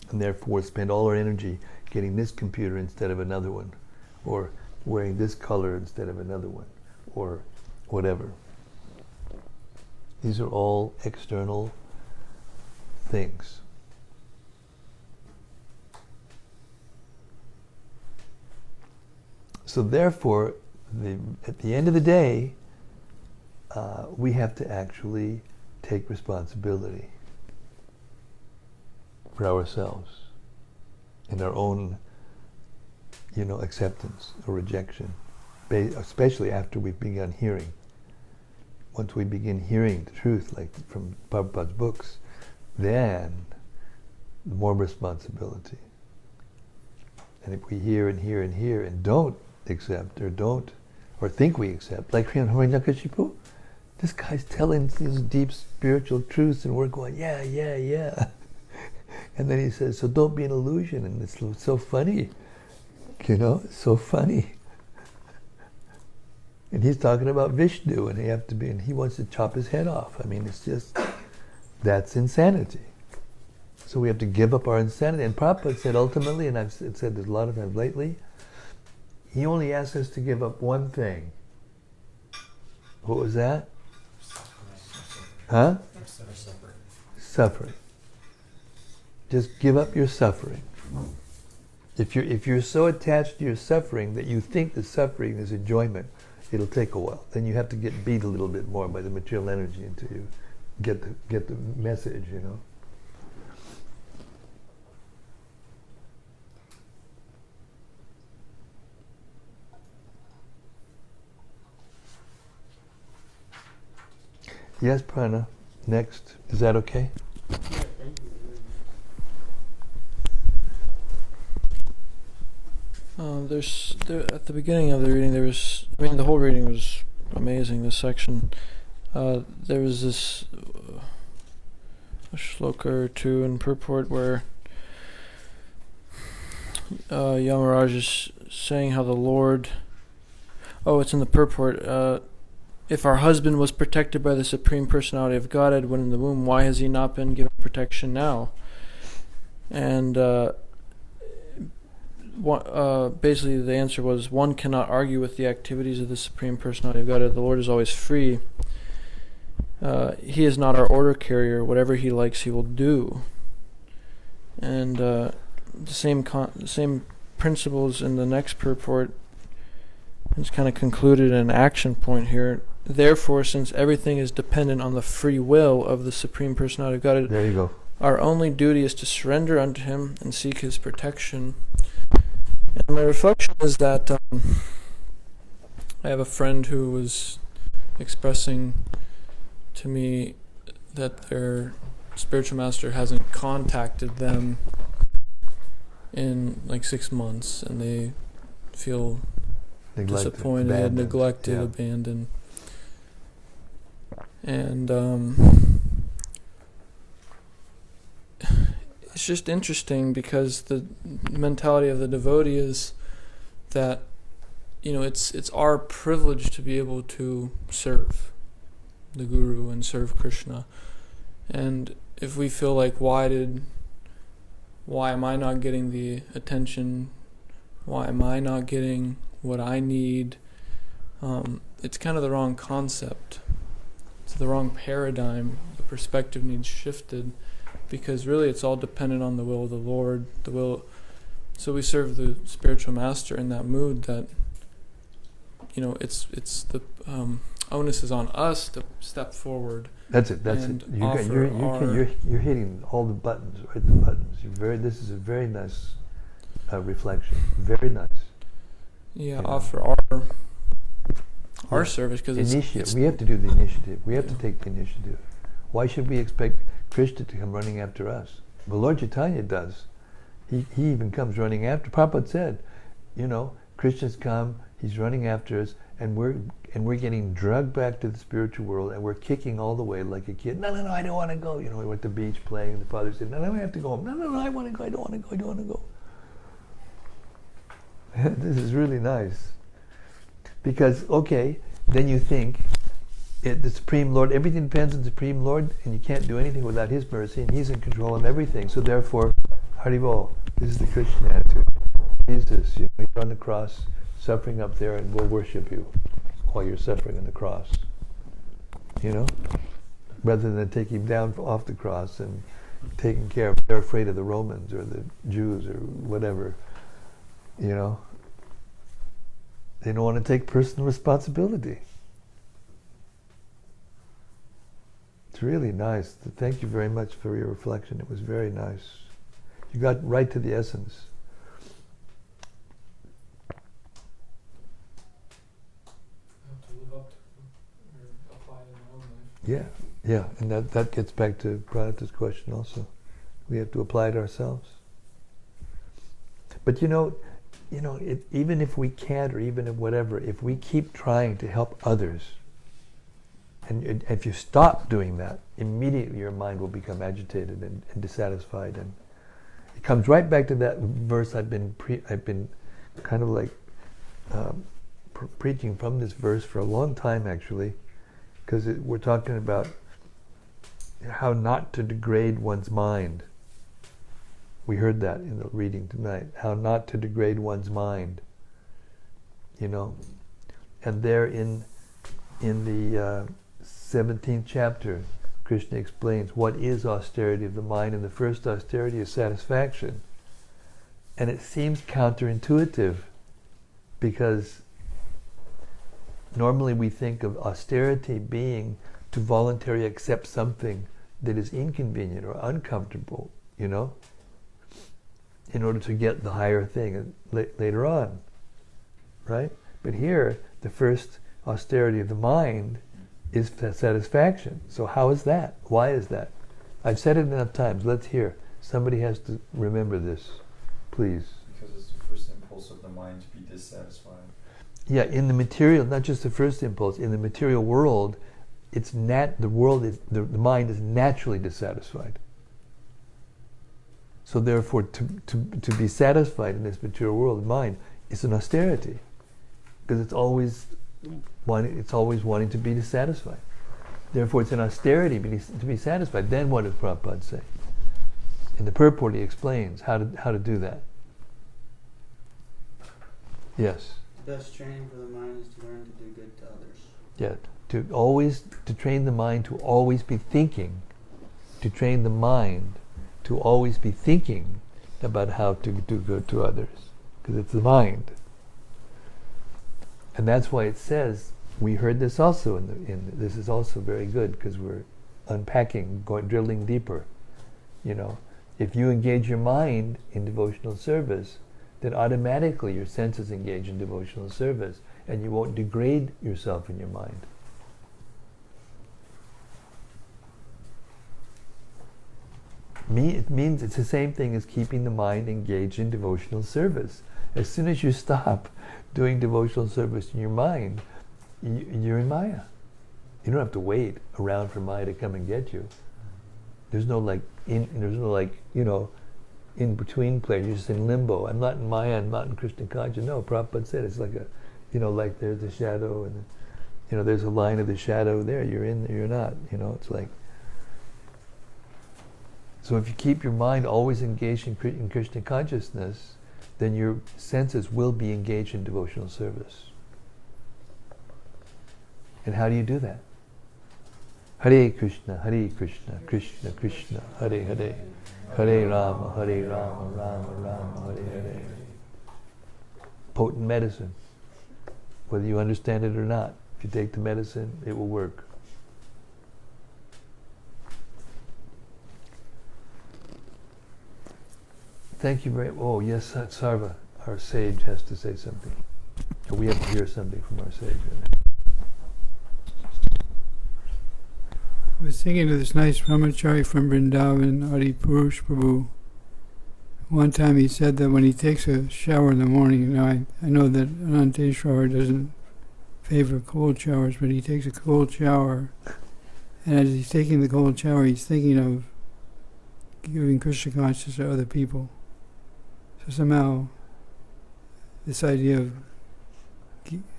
And therefore spend all our energy getting this computer instead of another one, or wearing this color instead of another one, or whatever. These are all external things. So therefore, at the end of the day, we have to actually take responsibility for ourselves and our own, acceptance or rejection, especially after we've begun hearing. Once we begin hearing the truth, like from Prabhupada's books, then more responsibility. And if we hear and hear and hear and don't accept or think we accept, like Hiranyakasipu, this guy's telling these deep spiritual truths and we're going, yeah. And then he says, so don't be an illusion. And it's so funny. It's so funny. And he's talking about Vishnu, and he wants to chop his head off. I mean, it's just, that's insanity. So we have to give up our insanity. And Prabhupada said ultimately, and I've said this a lot of times lately, he only asks us to give up one thing. What was that? Huh? Suffering. Just give up your suffering. If you're so attached to your suffering that you think the suffering is enjoyment, it'll take a while. Then you have to get beat a little bit more by the material energy until you get the message, Yes, Prana. Next. Is that okay? At the beginning of the reading, the whole reading was amazing, this section. There was this a shloka or two in purport where Yamaraj is saying how the Lord... it's in the purport. If our husband was protected by the Supreme Personality of Godhead when in the womb, why has he not been given protection now? And basically the answer was, one cannot argue with the activities of the Supreme Personality of Godhead. The Lord is always free. He is not our order carrier. Whatever he likes, he will do. And the same principles in the next purport. It's kind of concluded in an action point here. Therefore, since everything is dependent on the free will of the Supreme Personality of Godhead, there you go. Our only duty is to surrender unto Him and seek His protection. And my reflection is that I have a friend who was expressing to me that their spiritual master hasn't contacted them in like 6 months, and they feel disappointed, neglected, abandoned. And it's just interesting because the mentality of the devotee is that, it's our privilege to be able to serve the Guru and serve Krishna. And if we feel like, why am I not getting the attention? Why am I not getting what I need? It's kind of the wrong concept. It's the wrong paradigm. The perspective needs shifted, because really it's all dependent on the will of the Lord. So we serve the spiritual master in that mood that, it's the onus is on us to step forward. That's it. You're hitting all the buttons, right? The buttons. This is a very nice reflection. Very nice. Yeah, offer our service, because it's we have to do the initiative. We have to take the initiative. Why should we expect Krishna to come running after us? Well, Lord Chaitanya does. He even comes running after. Prabhupada said, Krishna's come, he's running after us, and we're getting drugged back to the spiritual world, and we're kicking all the way like a kid. No, I don't want to go. We're at the beach playing, and the father said, no, I have to go home. No, I want to go. I don't want to go. This is really nice. Because, then you think, the Supreme Lord, everything depends on the Supreme Lord, and you can't do anything without His mercy, and He's in control of everything. So therefore, Haribol, this is the Christian attitude. Jesus, you're on the cross, suffering up there, and we'll worship you while you're suffering on the cross. Rather than take Him down off the cross and taking care of, they're afraid of the Romans or the Jews or whatever. They don't want to take personal responsibility. It's really nice. Thank you very much for your reflection. It was very nice. You got right to the essence. Have to live up to or apply it in my own life. Yeah, and that gets back to Pranata's question also. We have to apply it ourselves. But even if we can't, or even if whatever, if we keep trying to help others, and if you stop doing that, immediately your mind will become agitated and dissatisfied, and It comes right back to that verse I've been kind of like preaching from this verse for a long time, actually, because we're talking about how not to degrade one's mind. We heard that in the reading tonight. How not to degrade one's mind. You know, and there in the 17th chapter, Krishna explains what is austerity of the mind, and the first austerity is satisfaction. And it seems counterintuitive, because normally we think of austerity being to voluntarily accept something that is inconvenient or uncomfortable, you know, in order to get the higher thing later on, right? But here, the first austerity of the mind is satisfaction. So how is that? Why is that? I've said it enough times. Let's hear. Somebody has to remember this, please. Because it's the first impulse of the mind to be dissatisfied. Yeah, in the material, not just the first impulse, in the material world, the mind is naturally dissatisfied. So therefore, to be satisfied in this material world, the mind is an austerity, because it's always wanting to be dissatisfied. Therefore, it's an austerity to be satisfied. Then what does Prabhupada say? In the purport, he explains how to do that. Yes. The best training for the mind is to learn to do good to others. Yeah, to train the mind to always be thinking, to train the mind to always be thinking about how to do good to others, because it's the mind. And that's why it says, we heard this also this is also very good, because we're unpacking, drilling deeper. You know, if you engage your mind in devotional service, then automatically your senses engage in devotional service, and you won't degrade yourself in your mind. It means it's the same thing as keeping the mind engaged in devotional service. As soon as you stop doing devotional service in your mind, you're in Maya. You don't have to wait around for Maya to come and get you. There's no in between place. You're just in limbo. I'm not in Maya. I'm not in Krishna consciousness. No, Prabhupada said it's like like there's a shadow, and there's a line of the shadow there. You're in there. You're not. It's like. So if you keep your mind always engaged in Krishna consciousness, then your senses will be engaged in devotional service. And how do you do that? Hare Krishna, Krishna Krishna, Hare Hare, Hare Rama, Rama Rama, Hare Hare. Potent medicine. Whether you understand it or not, if you take the medicine, it will work. Thank you very much. Oh, yes, Sarva, our sage, has to say something. We have to hear something from our sage. I was thinking of this nice brahmachari from Vrindavan, Adi Purush Prabhu. One time he said that when he takes a shower in the morning, I know that Ananteshwar doesn't favor cold showers, but he takes a cold shower, and as he's taking the cold shower, he's thinking of giving Krishna consciousness to other people. So somehow, this idea of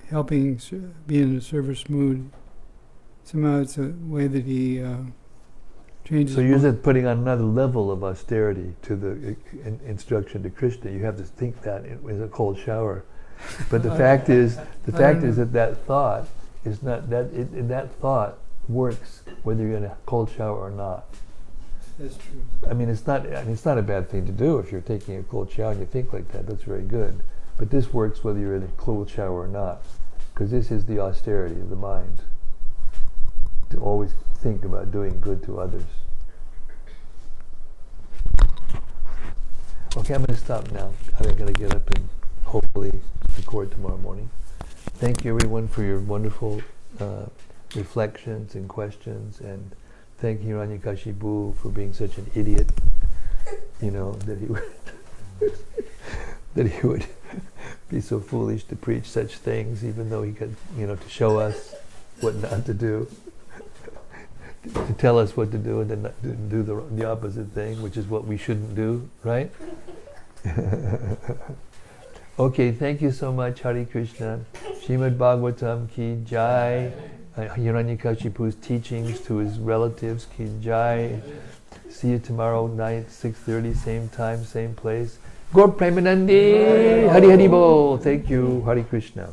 helping, being in a service mood, somehow it's a way that he changes. So you're just putting on another level of austerity to the instruction to Krishna. You have to think that in a cold shower. But the fact is that thought is not that thought works whether you're in a cold shower or not. That's true. I mean, it's not a bad thing to do if you're taking a cold shower and you think like that. That's very good. But this works whether you're in a cold shower or not, because this is the austerity of the mind, to always think about doing good to others. Okay, I'm going to stop now. I'm going to get up and hopefully record tomorrow morning. Thank you, everyone, for your wonderful reflections and questions, and thank Hiranyakasipu for being such an idiot, that he would be so foolish to preach such things, even though he could, to show us what not to do. to tell us what to do and then do the opposite thing, which is what we shouldn't do, right? Okay, thank you so much, Hare Krishna. Srimad-Bhagavatam ki jai. Hiranyakasipu's teachings to his relatives ki jai. See you tomorrow night, 6:30, same time, same place. Gaur Premanandi, Hari Hari Bol. Thank you, Hare Krishna.